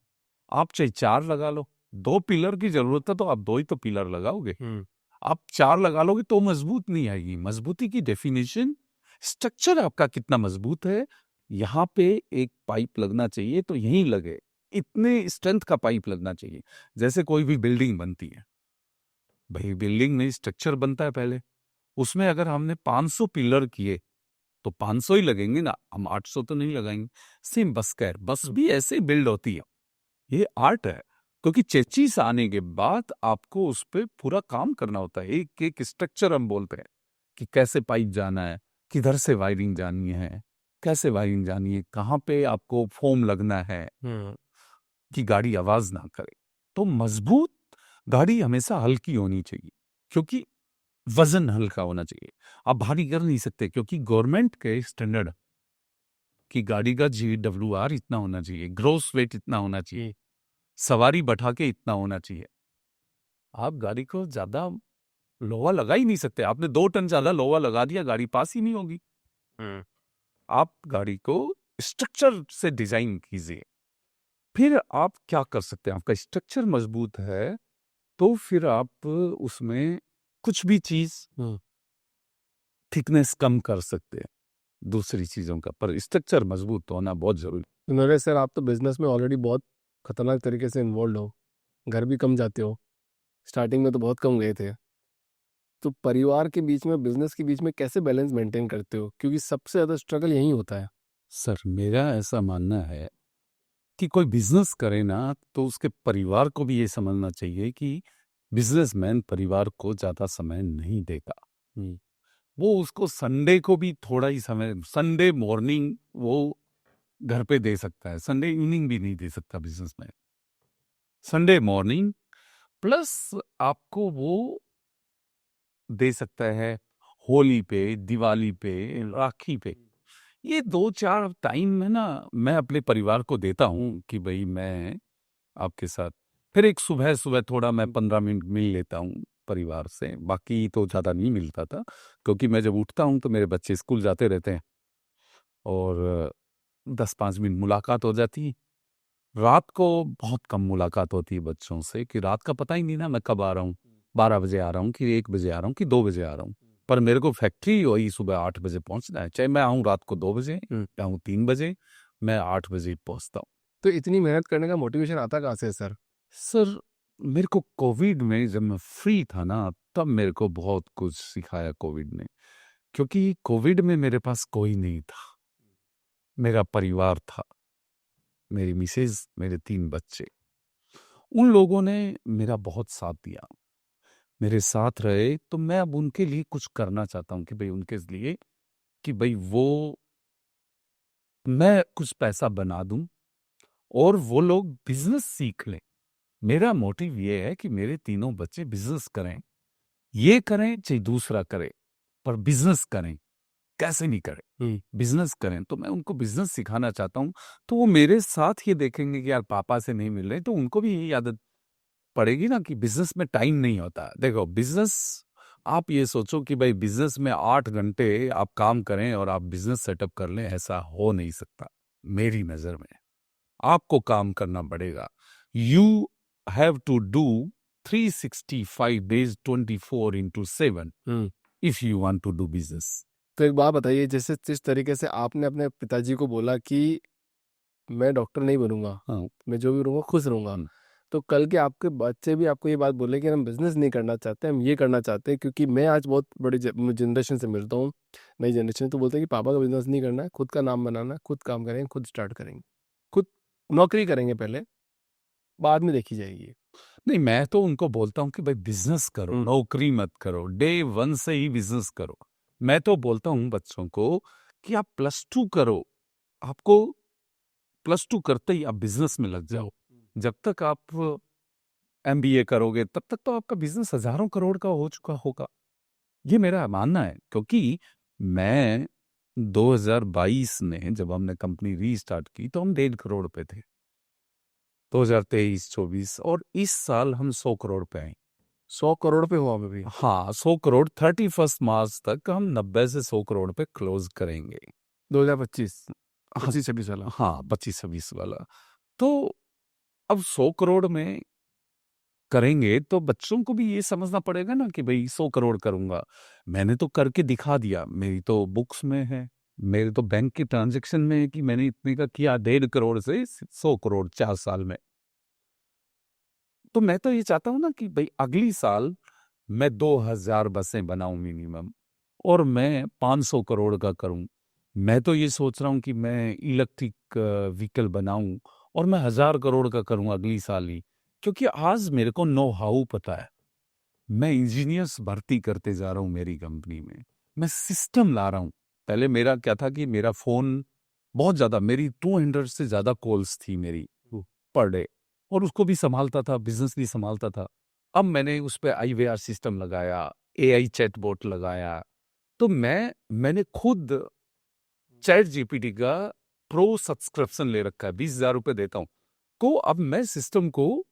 आप चाहे 4 लगा लो, 2 पिलर की जरूरत है तो आप 2 ही तो पिलर लगाओगे। आप 4 लगा लोगे तो मजबूत नहीं आएगी। मजबूती की डेफिनेशन, स्ट्रक्चर आपका कितना मजबूत है। यहाँ पे एक पाइप लगना चाहिए तो यहीं लगे, इतने स्ट्रेंथ का पाइप लगना चाहिए। जैसे कोई भी बिल्डिंग बनती है, भाई बिल्डिंग में स्ट्रक्चर बनता है पहले, उसमें अगर हमने 500 पिलर किए तो 500 ही लगेंगे ना, हम 800 तो नहीं लगाएंगे। सेम बस का है, बस भी ऐसे बिल्ड होती है। ये आर्ट है, क्योंकि चेचिस आने के बाद आपको उस पर पूरा काम करना होता है। एक एक स्ट्रक्चर हम बोलते हैं कि कैसे पाइप जाना है, किधर से वायरिंग जानी है, कैसे वायरिंग जानी है, कहाँ पे आपको फोम लगना है कि गाड़ी आवाज ना करे। तो मजबूत गाड़ी हमेशा हल्की होनी चाहिए, क्योंकि वजन हल्का होना चाहिए। आप भारी कर नहीं सकते, क्योंकि गवर्नमेंट के स्टैंडर्ड की गाड़ी का GWR इतना होना चाहिए, ग्रोस वेट इतना होना चाहिए, सवारी बैठा के इतना होना चाहिए। आप गाड़ी को ज्यादा लोहा लगा ही नहीं सकते। आपने 2 टन ज्यादा लोहा लगा दिया, गाड़ी पास ही नहीं होगी। आप गाड़ी को स्ट्रक्चर से डिजाइन कीजिए। फिर आप क्या कर सकते हैं, आपका स्ट्रक्चर मजबूत है तो फिर आप उसमें कुछ भी चीज थिकनेस कम कर सकते हैं दूसरी चीजों का, पर स्ट्रक्चर मजबूत होना बहुत जरूरी। नरेश सर, आप तो बिजनेस में ऑलरेडी बहुत खतरनाक तरीके से इन्वॉल्व हो, घर भी कम जाते हो, स्टार्टिंग में तो बहुत कम गए थे। तो परिवार के बीच में, बिजनेस के बीच में कैसे बैलेंस मेंटेन करते हो? क्योंकि सबसे ज्यादा स्ट्रगल यही होता है। सर मेरा ऐसा मानना है कि कोई बिजनेस करे ना तो उसके परिवार को भी ये समझना चाहिए कि बिजनेसमैन परिवार को ज्यादा समय नहीं देता। वो उसको संडे को भी थोड़ा ही समय, संडे मॉर्निंग वो घर पे दे सकता है, संडे इवनिंग भी नहीं दे सकता बिजनेसमैन। संडे मॉर्निंग प्लस आपको वो दे सकता है होली पे, दिवाली पे, राखी पे। ये 2-4 टाइम में ना मैं अपने परिवार को देता हूँ कि भाई मैं आपके साथ। फिर एक सुबह सुबह थोड़ा मैं 15 मिनट मिल लेता हूँ परिवार से, बाकी तो ज़्यादा नहीं मिलता था, क्योंकि मैं जब उठता हूँ तो मेरे बच्चे स्कूल जाते रहते हैं और 10-5 मिनट मुलाकात हो जाती है। रात को बहुत कम मुलाकात होती है बच्चों से, कि रात का पता ही नहीं ना मैं कब आ रहा हूँ, 12 बजे आ रहा हूँ कि 1 बजे आ रहा हूँ कि 2 बजे आ रहा हूँ। पर मेरे को फैक्ट्री वही सुबह 8 बजे पहुंचना है, चाहे मैं आऊँ रात को 2 बजे या आऊँ 3 बजे, मैं 8 बजे पहुंचता हूँ। तो इतनी मेहनत करने का मोटिवेशन आता कहाँ से है सर? सर मेरे को कोविड में जब मैं फ्री था ना, तब मेरे को बहुत कुछ सिखाया कोविड ने, क्योंकि कोविड में मेरे पास कोई नहीं था, मेरा परिवार था, मेरी मिसेज, मेरे 3 बच्चे। उन लोगों ने मेरा बहुत साथ दिया, मेरे साथ रहे। तो मैं अब उनके लिए कुछ करना चाहता हूँ कि भाई उनके लिए कि भाई वो, मैं कुछ पैसा बना दूं और वो लोग बिजनेस सीख लें। मेरा मोटिव ये है कि मेरे तीनों बच्चे बिजनेस करें, ये करें चाहे दूसरा करे, पर बिजनेस करें। कैसे नहीं करें, बिजनेस करें। तो मैं उनको बिजनेस सिखाना चाहता हूँ। तो वो मेरे साथ ये देखेंगे कि यार पापा से नहीं मिल रहे, तो उनको भी यही आदत पड़ेगी ना कि बिजनेस में टाइम नहीं होता। देखो बिजनेस, आप ये सोचो कि भाई बिजनेस में 8 घंटे आप काम करें और आप बिजनेस सेटअप कर लें, ऐसा हो नहीं सकता मेरी नजर में। आपको काम करना पड़ेगा। You have to do 365 days 24/7 if you want to do business. तो एक बात बताइए, जैसे जिस तरीके से आपने अपने पिताजी को बोला कि मैं डॉक्टर नहीं बनूंगा, हाँ। मैं जो भी रहूंगा खुश रहूंगा, तो कल के आपके बच्चे भी आपको ये बात बोले कि हम बिजनेस नहीं करना चाहते, हम ये करना चाहते हैं। क्योंकि मैं आज बहुत बड़ी जनरेशन से मिलता हूँ, नई जनरेशन, तो बोलते हैं कि पापा का बिजनेस नहीं करना है, खुद का नाम बनाना है, खुद काम करेंगे, खुद स्टार्ट करेंगे, खुद नौकरी करेंगे, पहले बाद में देखी जाएगी। नहीं, मैं तो उनको बोलता हूँ कि भाई बिजनेस करो, नौकरी मत करो, डे 1 से ही बिजनेस करो। मैं तो बोलता हूँ बच्चों को कि आप +2 करो, आपको +2 करते ही आप बिजनेस में लग जाओ। जब तक आप MBA करोगे तब तक तो आपका बिजनेस हजारों करोड़ का हो चुका होगा, ये मेरा मानना है। क्योंकि मैं 2022 में जब हमने कंपनी रीस्टार्ट की तो हम 1.5 करोड़ पे थे, 2023-24, और इस साल हम 100 करोड़ पे आए। 100 करोड़ पे हुआ अभी? हाँ 100 करोड़ 31 मार्च तक हम 90 से 100 करोड़ पे क्लोज करेंगे। 2025 हाँ 25-26 वाला। हाँ 25-26 वाला। तो अब 100 करोड़ में करेंगे तो बच्चों को भी ये समझना पड़ेगा ना कि भाई 100 करोड़ करूंगा, मैंने तो करके दिखा दिया, मेरी तो बुक्स में है, मेरे तो बैंक के ट्रांजैक्शन में है कि मैंने इतने का किया, 1.5 करोड़ से 100 करोड़ 4 साल में। तो मैं तो ये चाहता हूं ना कि भाई अगली साल मैं 2000 बसें बनाऊं मिनिमम, और मैं 500 करोड़ का करूं। मैं तो ये सोच रहा हूं कि मैं इलेक्ट्रिक व्हीकल बनाऊं और मैं 1000 करोड़ का करूं अगली साल ही, क्योंकि आज मेरे को नो हाउ पता है। मैं इंजीनियर्स भर्ती करते जा रहा हूं मेरी कंपनी में, मैं सिस्टम ला रहा हूं। पहले मेरा क्या था कि मेरा फोन बहुत ज्यादा, मेरी 200 से ज्यादा कॉल्स थी मेरी पर डे, और उसको भी संभालता था, बिजनेस भी संभालता था। अब मैंने उस पर IVR सिस्टम लगाया, AI चैटबॉट लगाया। तो मैंने खुद चैट जीपीटी का प्रो सब्सक्रिप्शन ले रखा है, 20,000 रुपए देता हूं। को अब मैं सिस्टम को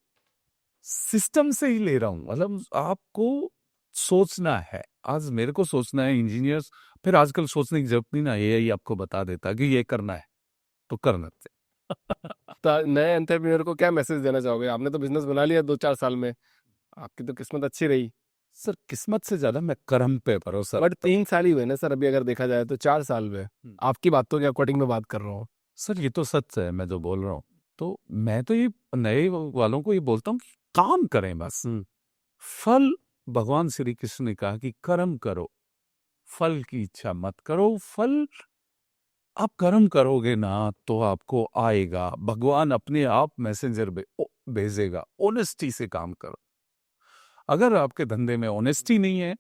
सिस्टम से ही ले रहा हूं। मतलब आपको सोचना है, आज मेरे को सोचना है, इंजीनियर्स फिर आजकल सोचने की जरूरत नहीं ना, AI आपको बता देता है कि ये करना है तो करना है। तो नए एंटरप्रेन्योर को क्या मैसेज देना चाहोगे? आपने तो बिजनेस बना लिया 2-4 साल में, आपकी तो किस्मत अच्छी रही। सर किस्मत से ज्यादा मैं कर्म पे भरोसा बट रखता हूँ। 3 साल ही हुए ना सर, अभी अगर देखा जाए तो 4 साल में। आपकी बातों के अकॉर्डिंग में बात कर रहा हूँ। सर ये तो सच है मैं जो बोल रहा हूँ। तो मैं तो ये नए वालों को ये बोलता हूँ कि काम करें बस। फल, भगवान श्री कृष्ण ने कहा कि कर्म करो, फल की इच्छा मत करो। फल आप कर्म करोगे ना तो आपको आएगा, भगवान अपने आप मैसेंजर भेजेगा। ऑनेस्टी से काम करो। अगर आपके धंधे में ऑनेस्टी नहीं है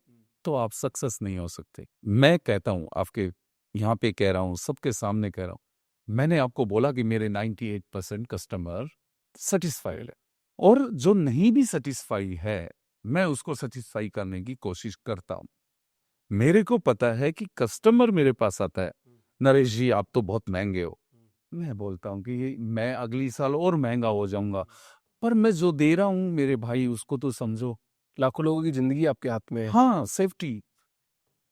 तो आप सक्सेस नहीं हो सकते। मैं कहता हूं, आपके यहाँ पे कह रहा हूं, सबके सामने कह रहा हूं, मैंने आपको बोला कि मेरे 98% कस्टमर सेटिस्फाइड है, और जो नहीं भी सेटिस्फाई है मैं उसको सेटिस्फाई करने की कोशिश करता हूं। मेरे को पता है कि कस्टमर मेरे पास आता है, नरेश जी आप तो बहुत महंगे हो। मैं बोलता हूं कि मैं अगली साल और महंगा हो जाऊंगा, पर मैं जो दे रहा हूं मेरे भाई उसको तो समझो। लाखों लोगों की जिंदगी आपके हाथ में है। हाँ सेफ्टी,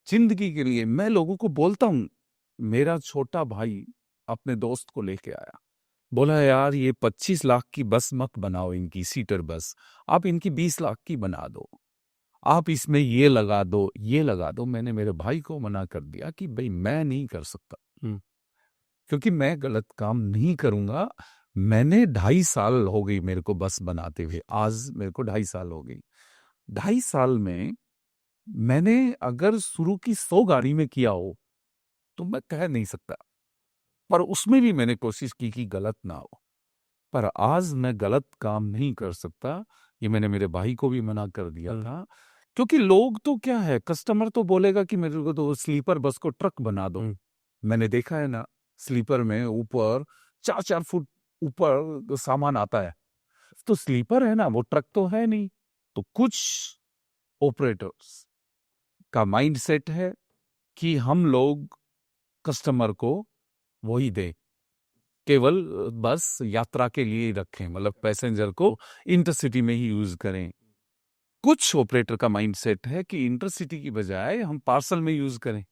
जिंदगी के लिए मैं लोगों को बोलता हूं। मेरा छोटा भाई अपने दोस्त को लेके आया, बोला यार ये 25 लाख की बस मत बनाओ, इनकी सीटर बस, आप इनकी 20 लाख की बना दो, आप इसमें ये लगा दो ये लगा दो। मैंने मेरे भाई को मना कर दिया कि भाई मैं नहीं कर सकता, क्योंकि मैं गलत काम नहीं करूंगा। मैंने 2.5 साल हो गई मेरे को बस बनाते हुए, आज मेरे को 2.5 साल हो गई। 2.5 साल में मैंने अगर शुरू की 100 गाड़ी में किया हो तो मैं कह नहीं सकता, पर उसमें भी मैंने कोशिश की कि गलत ना हो। पर आज मैं गलत काम नहीं कर सकता, ये मैंने मेरे भाई को भी मना कर दिया था। क्योंकि लोग तो क्या है, कस्टमर तो बोलेगा कि मेरे को तो स्लीपर बस को ट्रक बना दो। मैंने देखा है ना, स्लीपर में ऊपर 4-4 फुट ऊपर सामान आता है, तो स्लीपर है ना, वो ट्रक तो है नहीं। तो कुछ ऑपरेटर्स का माइंडसेट है कि हम लोग कस्टमर को वही दे, केवल बस यात्रा के लिए ही रखें, मतलब पैसेंजर को इंटरसिटी में ही यूज करें। कुछ ऑपरेटर का माइंडसेट है कि इंटरसिटी की बजाय हम पार्सल में यूज करें,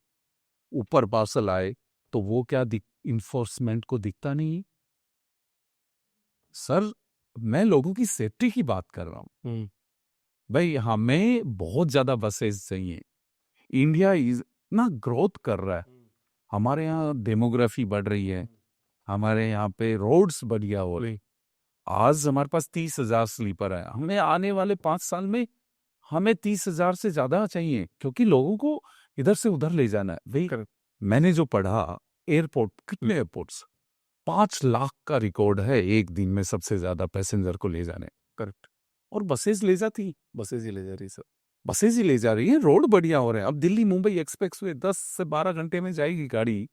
ऊपर पार्सल आए तो वो क्या इन्फोर्समेंट को दिखता नहीं। सर मैं लोगों की सेफ्टी की बात कर रहा हूं। भाई हमें बहुत ज्यादा बसेस चाहिए। इंडिया इतना ग्रोथ कर रहा है, हमारे यहाँ डेमोग्राफी बढ़ रही है, हमारे यहाँ पे रोड्स बढ़िया हो रही। आज हमारे पास 30,000 स्लीपर है, हमें आने वाले 5 साल में हमें 30,000 से ज्यादा चाहिए, क्योंकि लोगों को इधर से उधर ले जाना है। भाई मैंने जो पढ़ा, एयरपोर्ट, कितने एयरपोर्ट्स, 5 लाख का रिकॉर्ड है एक दिन में सबसे ज्यादा पैसेंजर को ले जाने। करेक्ट। और बसेस ले जाती, बसेस ही ले जा रही सर। बसेस ही ले जा रही है, रोड बढ़िया हो रहे हैं। अब दिल्ली मुंबई एक्सप्रेस वे 10 से 12 घंटे में जाएगी गाड़ी,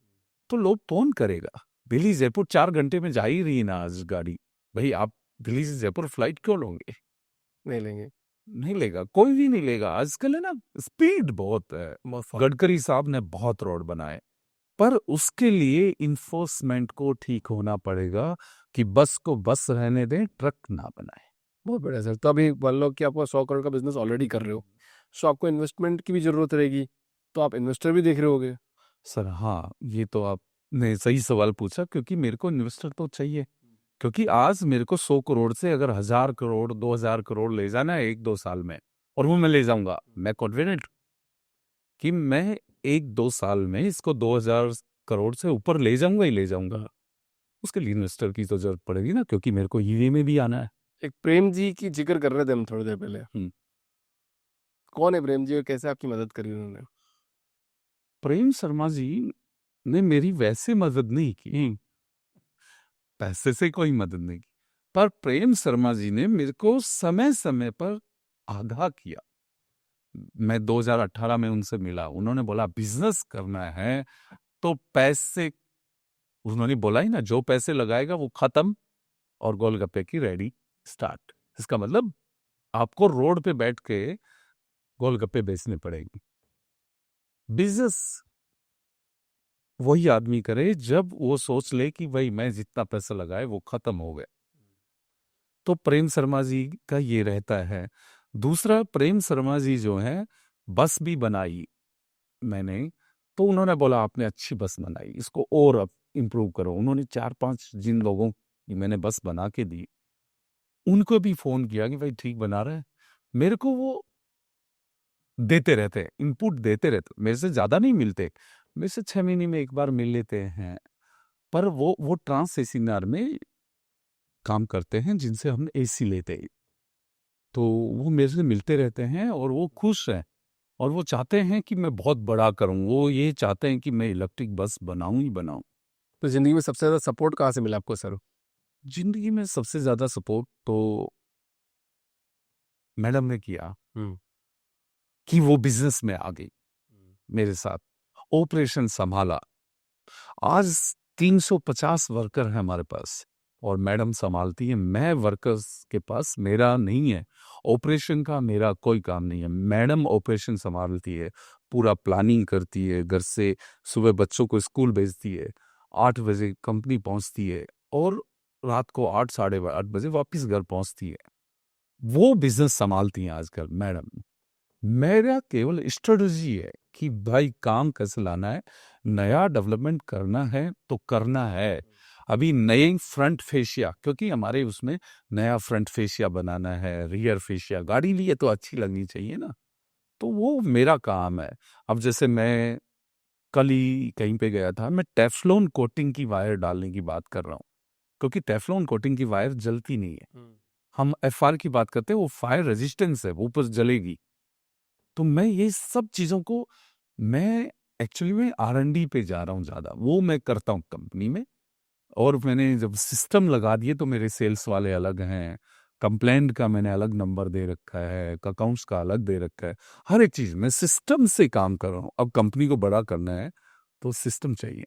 तो लोग कौन करेगा। दिल्ली जयपुर 4 घंटे में जा ही रही ना आज गाड़ी। भाई आप दिल्ली से जयपुर फ्लाइट क्यों लोगे? नहीं लेंगे, नहीं लेगा, कोई भी नहीं लेगा। आजकल है ना स्पीड बहुत है। गडकरी साहब ने बहुत रोड बनाए, पर उसके लिए इन्फोर्समेंट को ठीक होना पड़ेगा कि बस को बस रहने दें, ट्रक ना बनाए। बहुत बढ़िया सर। तो अभी मान लो कि आपका 100 करोड़ का बिजनेस ऑलरेडी कर रहे हो, सो आपको इन्वेस्टमेंट की भी जरूरत रहेगी, तो आप इन्वेस्टर भी देख रहे होगे। सर हाँ, ये तो आपने सही सवाल पूछा, क्योंकि मेरे को इन्वेस्टर तो चाहिए। क्योंकि आज मेरे को 100 करोड़ से अगर 1000 करोड़ 2000 करोड़ ले जाना है 1-2 साल में, और वो मैं ले जाऊंगा, मैं कॉन्फिडेंट कि मैं 1-2 साल में इसको 2000 करोड़ से ऊपर ले जाऊंगा ही ले जाऊंगा। उसके लिए इन्वेस्टर की तो जरूरत पड़ेगी ना, क्योंकि मेरे को ईवी में भी आना है। एक प्रेम जी की जिक्र कर रहे थे हम थोड़ी देर पहले, कौन है प्रेम जी और कैसे आपकी मदद करी उन्होंने? प्रेम शर्मा जी ने मेरी वैसे मदद नहीं की, पैसे से कोई मदद नहीं की, पर प्रेम शर्मा जी ने मेरे को समय समय पर आगाह किया। मैं 2018 में उनसे मिला, उन्होंने बोला बिजनेस करना है तो पैसे, उन्होंने बोला ही ना, जो पैसे लगाएगा वो खत्म, और गोलगप्पे की रेडी स्टार्ट। इसका मतलब आपको रोड पे बैठ के गोलगप्पे बेचने पड़ेंगे। बिजनेस वही आदमी करे जब वो सोच ले कि भाई मैं जितना पैसा लगाए वो खत्म हो गया। तो प्रेम शर्मा जी का ये रहता है। दूसरा, प्रेम शर्मा जी जो है, बस भी बनाई मैंने, तो उन्होंने बोला आपने अच्छी बस बनाई, इसको और इम्प्रूव करो। उन्होंने 4-5 जिन लोगों की मैंने बस बना के दी, उनको भी फोन किया कि भाई ठीक बना रहे हैं। मेरे को वो देते रहते हैं, इनपुट देते रहते, मेरे से ज्यादा नहीं मिलते, मेरे से 6 महीने में एक बार मिल लेते हैं, पर वो ट्रांस एसीनार में काम करते हैं जिनसे हम एसी लेते हैं, तो वो मेरे से मिलते रहते हैं और वो खुश हैं, और वो चाहते हैं कि मैं बहुत बड़ा करूं। वो ये चाहते हैं कि मैं इलेक्ट्रिक बस बनाऊं ही बनाऊं। तो जिंदगी में सबसे ज्यादा सपोर्ट कहाँ से मिला आपको सर? जिंदगी में सबसे ज्यादा सपोर्ट तो मैडम ने किया, हम्म। कि वो बिजनेस में आ गई मेरे साथ, ऑपरेशन संभाला। आज 350 वर्कर है हमारे पास, और मैडम संभालती है। मैं वर्कर्स के पास मेरा नहीं है, ऑपरेशन का मेरा कोई काम नहीं है, मैडम ऑपरेशन संभालती है, पूरा प्लानिंग करती है। घर से सुबह बच्चों को स्कूल भेजती है, 8 बजे कंपनी पहुंचती है, और रात को 8 8:30 बजे वापस घर पहुंचती है। वो बिजनेस संभालती हैं आजकल मैडम। मेरा केवल स्ट्रेटजी है कि भाई काम कैसे लाना है, नया डेवलपमेंट करना है तो करना है। अभी नए फ्रंट फेशिया, क्योंकि हमारे उसमें नया फ्रंट फेशिया बनाना है, रियर फेशिया, गाड़ी लिए तो अच्छी लगनी चाहिए ना, तो वो मेरा काम है। अब जैसे मैं कल ही कहीं पे गया था, मैं टेफ्लॉन कोटिंग की वायर डालने की बात कर रहा हूँ, क्योंकि टेफ्लॉन कोटिंग की वायर जलती नहीं है। हम एफआर की बात करते हैं, वो फायर रेजिस्टेंस है, वो ऊपर जलेगी। तो मैं ये सब चीजों को, मैं एक्चुअली में R&D पे जा रहा हूँ ज्यादा, वो मैं करता हूँ कंपनी में। और मैंने जब सिस्टम लगा दिए तो मेरे सेल्स वाले अलग हैं, कंप्लेंट का मैंने अलग नंबर दे रखा है, अकाउंट्स का अलग दे रखा है, हर एक चीज मैं सिस्टम से काम कर रहा हूँ। अब कंपनी को बड़ा करना है तो सिस्टम चाहिए।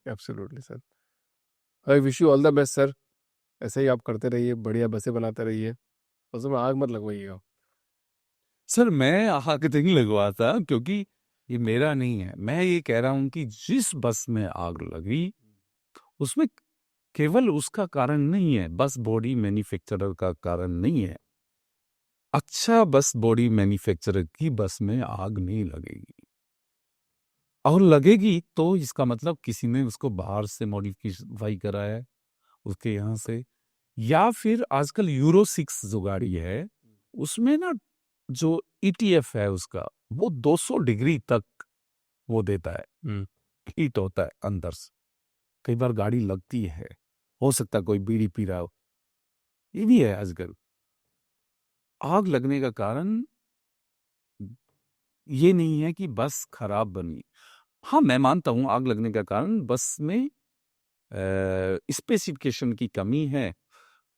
Absolutely sir. I wish you all the best sir. ऐसे ही आप करते रहिए, बढ़िया बसें बनाते रहिए, उसमें आग मत लगवाइएगा। सर मैं आग नहीं लगवाता, क्योंकि ये मेरा नहीं है। मैं ये कह रहा हूं कि जिस बस में आग लगी, उसमें केवल उसका कारण नहीं है, बस बॉडी मैन्युफैक्चरर का कारण नहीं है। अच्छा बस बॉडी मैन्युफैक्चरर की बस में आग नहीं लगेगी, और लगेगी तो इसका मतलब किसी ने उसको बाहर से मॉडिफाई करा है, उसके यहाँ से। या फिर आजकल यूरो 6 जो गाड़ी है, उसमें ना जो ETF है उसका, वो 200 डिग्री तक वो देता है, हीट होता है अंदर से। कई बार गाड़ी लगती है, हो सकता है कोई बीड़ी पी रहा हो, ये भी है आजकल। आग लगने का कारण ये नहीं है कि बस खराब बनी। हाँ, मैं मानता हूं आग लगने का कारण बस में स्पेसिफिकेशन की कमी है,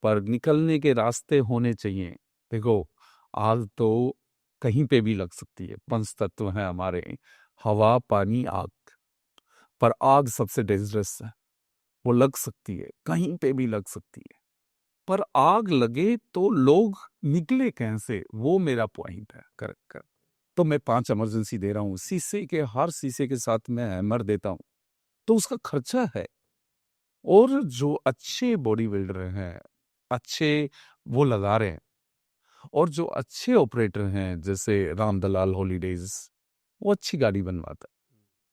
पर निकलने के रास्ते होने चाहिए। देखो, आग तो कहीं पे भी लग सकती है, 5 तत्व हैं हमारे, हवा पानी आग, पर आग सबसे डेंजरस है। वो लग सकती है, कहीं पे भी लग सकती है, पर आग लगे तो लोग निकले कैसे, वो मेरा पॉइंट है। Correct correct. तो मैं 5 इमरजेंसी दे रहा हूँ, शीशे के, हर शीशे के साथ मैं हैमर देता हूँ, तो उसका खर्चा है। और जो अच्छे बॉडी बिल्डर हैं, अच्छे वो लगा रहे हैं, और जो अच्छे ऑपरेटर हैं जैसे राम दलाल हॉलीडेज, वो अच्छी गाड़ी बनवाता है।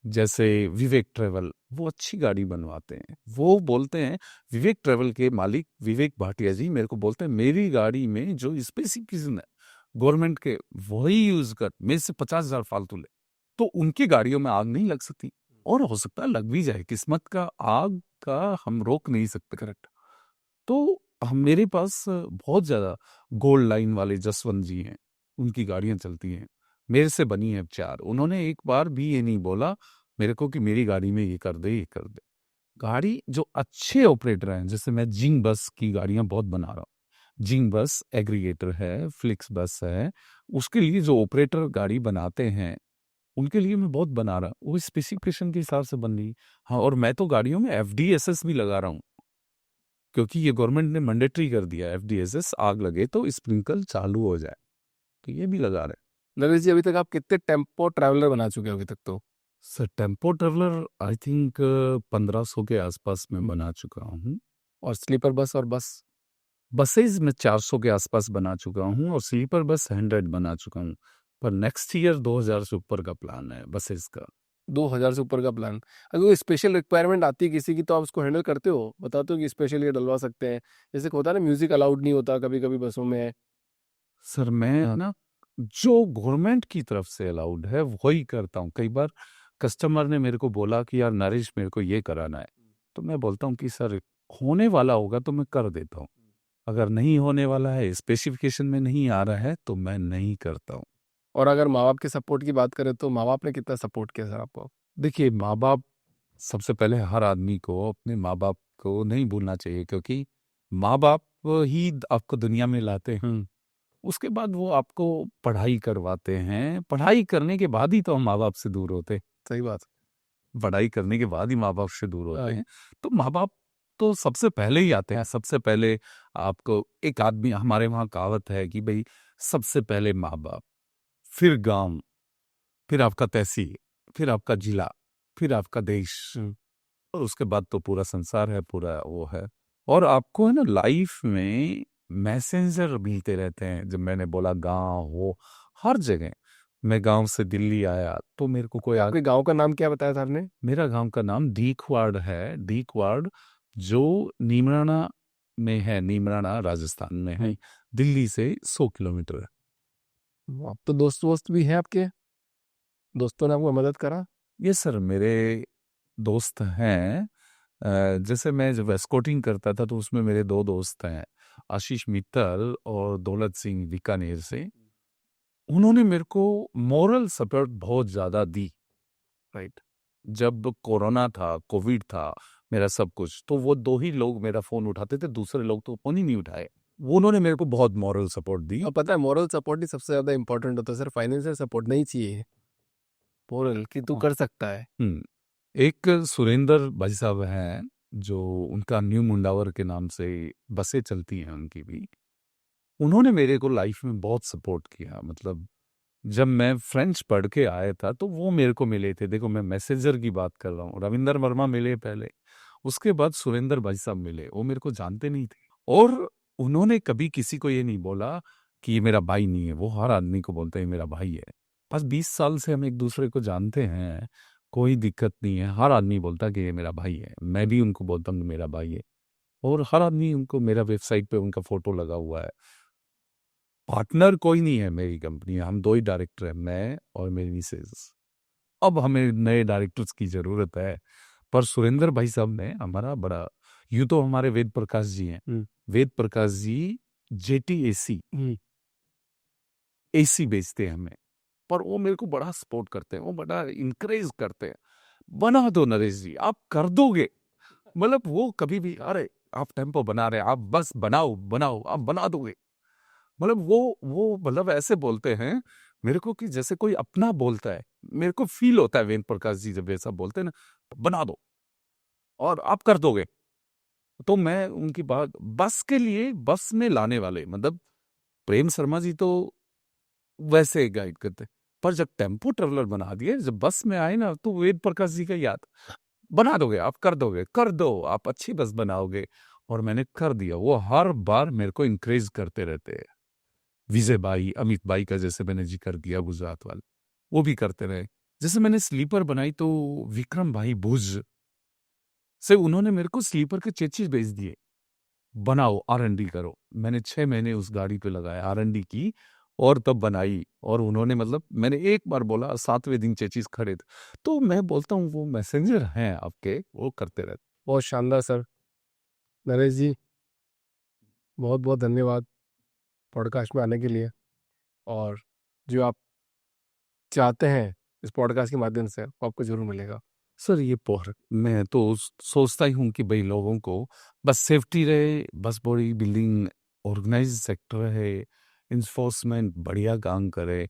जैसे विवेक ट्रेवल, वो अच्छी गाड़ी बनवाते हैं। वो बोलते हैं, विवेक ट्रेवल के मालिक विवेक भाटिया जी मेरे को बोलते हैं मेरी गाड़ी में जो स्पेसिफिकेशन है गवर्नमेंट के, वही यूज कर, मेरे से 50,000 फालतू ले। तो उनकी गाड़ियों में आग नहीं लग सकती, और हो सकता है लग भी जाए, किस्मत का आग का हम रोक नहीं सकते। करेक्ट। तो हम, मेरे पास बहुत ज्यादा गोल्ड लाइन वाले जसवंत जी हैं, उनकी गाड़ियां चलती हैं, मेरे से बनी है 4। उन्होंने एक बार भी ये नहीं बोला मेरे को कि मेरी गाड़ी में ये कर दे ये कर दे। गाड़ी जो अच्छे ऑपरेटर हैं, जैसे मैं जिंग बस की गाड़ियां बहुत बना रहा हूँ, जिंग बस एग्रीगेटर है, फ्लिक्स बस है, उसके लिए जो ऑपरेटर गाड़ी बनाते हैं उनके लिए मैं बहुत बना रहा हूँ, वो स्पेसिफिकेशन के हिसाब से बन रही। हाँ, और मैं तो गाड़ियों में FDSS भी लगा रहा हूँ, क्योंकि ये गवर्नमेंट ने मैंडेटरी कर दिया, FDSS, आग लगे तो स्प्रिंकल चालू हो जाए, तो ये भी लगा रहे। नरेश जी, अभी तक आप कितने टेम्पो ट्रैवलर बना चुके हो अभी तक? तो sir tempo traveller I think 1500 के आसपास में बना चुका हूँ। और स्लीपर बस और बस? बसेज में 400 के आसपास बना चुका हूँ, और स्लीपर बस 100 बना चुका हूँ। पर नेक्स्ट ईयर 2000 से ऊपर का प्लान है बसेज का। 2000 से ऊपर का प्लान? अगर कोई स्पेशल रिक्वायरमेंट आती है किसी की, तो आप उसको हैंडल करते हो, बताते हो कि स्पेशल ये डलवा सकते हैं? जैसे कि होता है ना, म्यूजिक अलाउड नहीं होता कभी कभी बसों में। सर मैं ना, जो गवर्नमेंट की तरफ से अलाउड है वही करता हूँ। कई बार कस्टमर ने मेरे को बोला कि यार नरेश मेरे को ये कराना है, तो मैं बोलता हूँ कि सर होने वाला होगा तो मैं कर देता हूँ, अगर नहीं होने वाला है, स्पेसिफिकेशन में नहीं आ रहा है, तो मैं नहीं करता हूँ। और अगर माँ बाप के सपोर्ट की बात करें, तो माँ बाप ने कितना सपोर्ट किया सर आपको? देखिए, माँ बाप, सबसे पहले हर आदमी को अपने माँ बाप को नहीं भूलना चाहिए, क्योंकि माँ बाप ही आपको दुनिया में लाते हैं। उसके बाद वो आपको पढ़ाई करवाते हैं, पढ़ाई करने के बाद ही तो हम माँ बाप से दूर होते, सही बात। पढ़ाई करने के बाद ही माँ बाप से दूर होते हाँ। हैं। तो माँ बाप तो सबसे पहले ही आते हैं। सबसे पहले आपको, एक आदमी, हमारे वहाँ कहावत है कि भाई सबसे पहले माँ बाप, फिर गांव, फिर आपका तहसील, फिर आपका जिला, फिर आपका देश, और उसके बाद तो पूरा संसार है, पूरा वो है। और आपको है ना लाइफ में मैसेंजर मिलते रहते हैं। जब मैंने बोला गांव हो, हर जगह, मैं गांव से दिल्ली आया तो मेरे को कोई आपके गांव का नाम क्या बताया था आपने? मेरा गांव का नाम दीखवाड़ है, दीखवाड़, जो नीमराना में है, नीमराना राजस्थान में है, दिल्ली से 100 किलोमीटर है। आप तो दोस्त वोस्त भी हैं आपके? दोस्तों ने आपको मदद करा? ये सर मेरे दोस्त हैं। जैसे मैं जब एस्कॉर्टिंग करता था तो उसमें मेरे 2 दोस्त हैं, आशीष मित्तल और दौलत सिंह बीकानेर से। उन्होंने मेरे को मोरल सपोर्ट बहुत ज़्यादा दी। राइट। जब कोरोना था, कोविड था, मेरा सब कुछ, तो वो 2 ही लोग मेरा फ़ोन उठाते थे, दूसरे लोग तो फ़ोन ही नहीं उठाए। वो उन्होंने मेरे को बहुत मोरल सपोर्ट दी। अब पता है, मोरल सपोर्ट ही सबसे ज्यादा इंपॉर्टेंट होता है सर, फाइनेंशियल सपोर्ट नहीं चाहिए। मोरल कि तू कर सकता है। एक सुरेंद्र भाई साहब हैं, जो उनका न्यू मुंडावर के नाम से बसें चलती हैं उनकी भी। उन्होंने मेरे को लाइफ में बहुत सपोर्ट किया। मतलब जब मैं फ्रेंच पढ़ के आया था तो वो मेरे को मिले थे। देखो, मैं मैसेंजर की बात कर रहा हूँ। रविंदर वर्मा मिले पहले, उसके बाद सुरेंद्र भाई साहब मिले। वो मेरे को जानते नहीं थे, और उन्होंने कभी किसी को ये नहीं बोला कि ये मेरा भाई नहीं है। वो हर आदमी को बोलते हैं मेरा भाई है। बस 20 साल से हम एक दूसरे को जानते हैं, कोई दिक्कत नहीं है। हर आदमी बोलता है कि ये मेरा भाई है, मैं भी उनको बोलता हूँ कि मेरा भाई है, और हर आदमी उनको, मेरा वेबसाइट पे उनका फोटो लगा हुआ है। पार्टनर कोई नहीं है मेरी कंपनी, हम 2 ही डायरेक्टर हैं, मैं और मेरी मिसेज। अब हमें नए डायरेक्टर्स की जरूरत है, पर सुरेंद्र भाई साहब ने हमारा बड़ा, यूं तो हमारे वेद प्रकाश जी हैं, वेद प्रकाश जी जेटी एसी बेचते हैं हमें, पर वो मेरे को बड़ा सपोर्ट करते हैं, वो बड़ा इनकरेज करते हैं, बना दो नरेश जी, आप कर दोगे। मतलब वो कभी भी, अरे आप टेम्पो बना रहे, आप बस बनाओ बनाओ, आप बना दोगे। मतलब वो मतलब ऐसे बोलते हैं मेरे को कि जैसे कोई अपना बोलता है। मेरे को फील होता है वेद प्रकाश जी जब ऐसा बोलते हैं ना, बना दो और आप कर दोगे। तो मैं उनकी बात, बस के लिए, बस में लाने वाले, मतलब प्रेम शर्मा जी तो वैसे गाइड करते, पर जब टेम्पो ट्रेवलर बना दिए, जब बस में आए ना, तो वेद प्रकाश जी का याद, बना दोगे आप, कर दोगे, कर दो, आप अच्छी बस बनाओगे। और मैंने कर दिया। वो हर बार मेरे को इंकरेज करते रहते हैं। विजय भाई, अमित भाई का जैसे मैंने जिक्र किया गुजरात वाले, वो भी करते रहे। जैसे मैंने स्लीपर बनाई तो विक्रम भाई भुज से उन्होंने मेरे को स्लीपर के चेचिस भेज दिए, बनाओ R&D करो। मैंने 6 महीने उस गाड़ी पे लगाया, R&D की और तब बनाई। और उन्होंने मतलब मैंने एक बार बोला 7वें दिन चेचिस खड़े थे। तो मैं बोलता हूँ वो मैसेंजर हैं आपके, वो करते रहते। बहुत शानदार सर। नरेश जी, बहुत बहुत धन्यवाद पॉडकास्ट में आने के लिए। और जो आप चाहते हैं इस पॉडकास्ट के माध्यम से, वो आपको जरूर मिलेगा। सर ये मैं तो सोचता ही हूँ कि भाई लोगों को बस सेफ्टी रहे, बस बॉडी बिल्डिंग ऑर्गेनाइज सेक्टर है, इन्फोर्समेंट बढ़िया काम करे,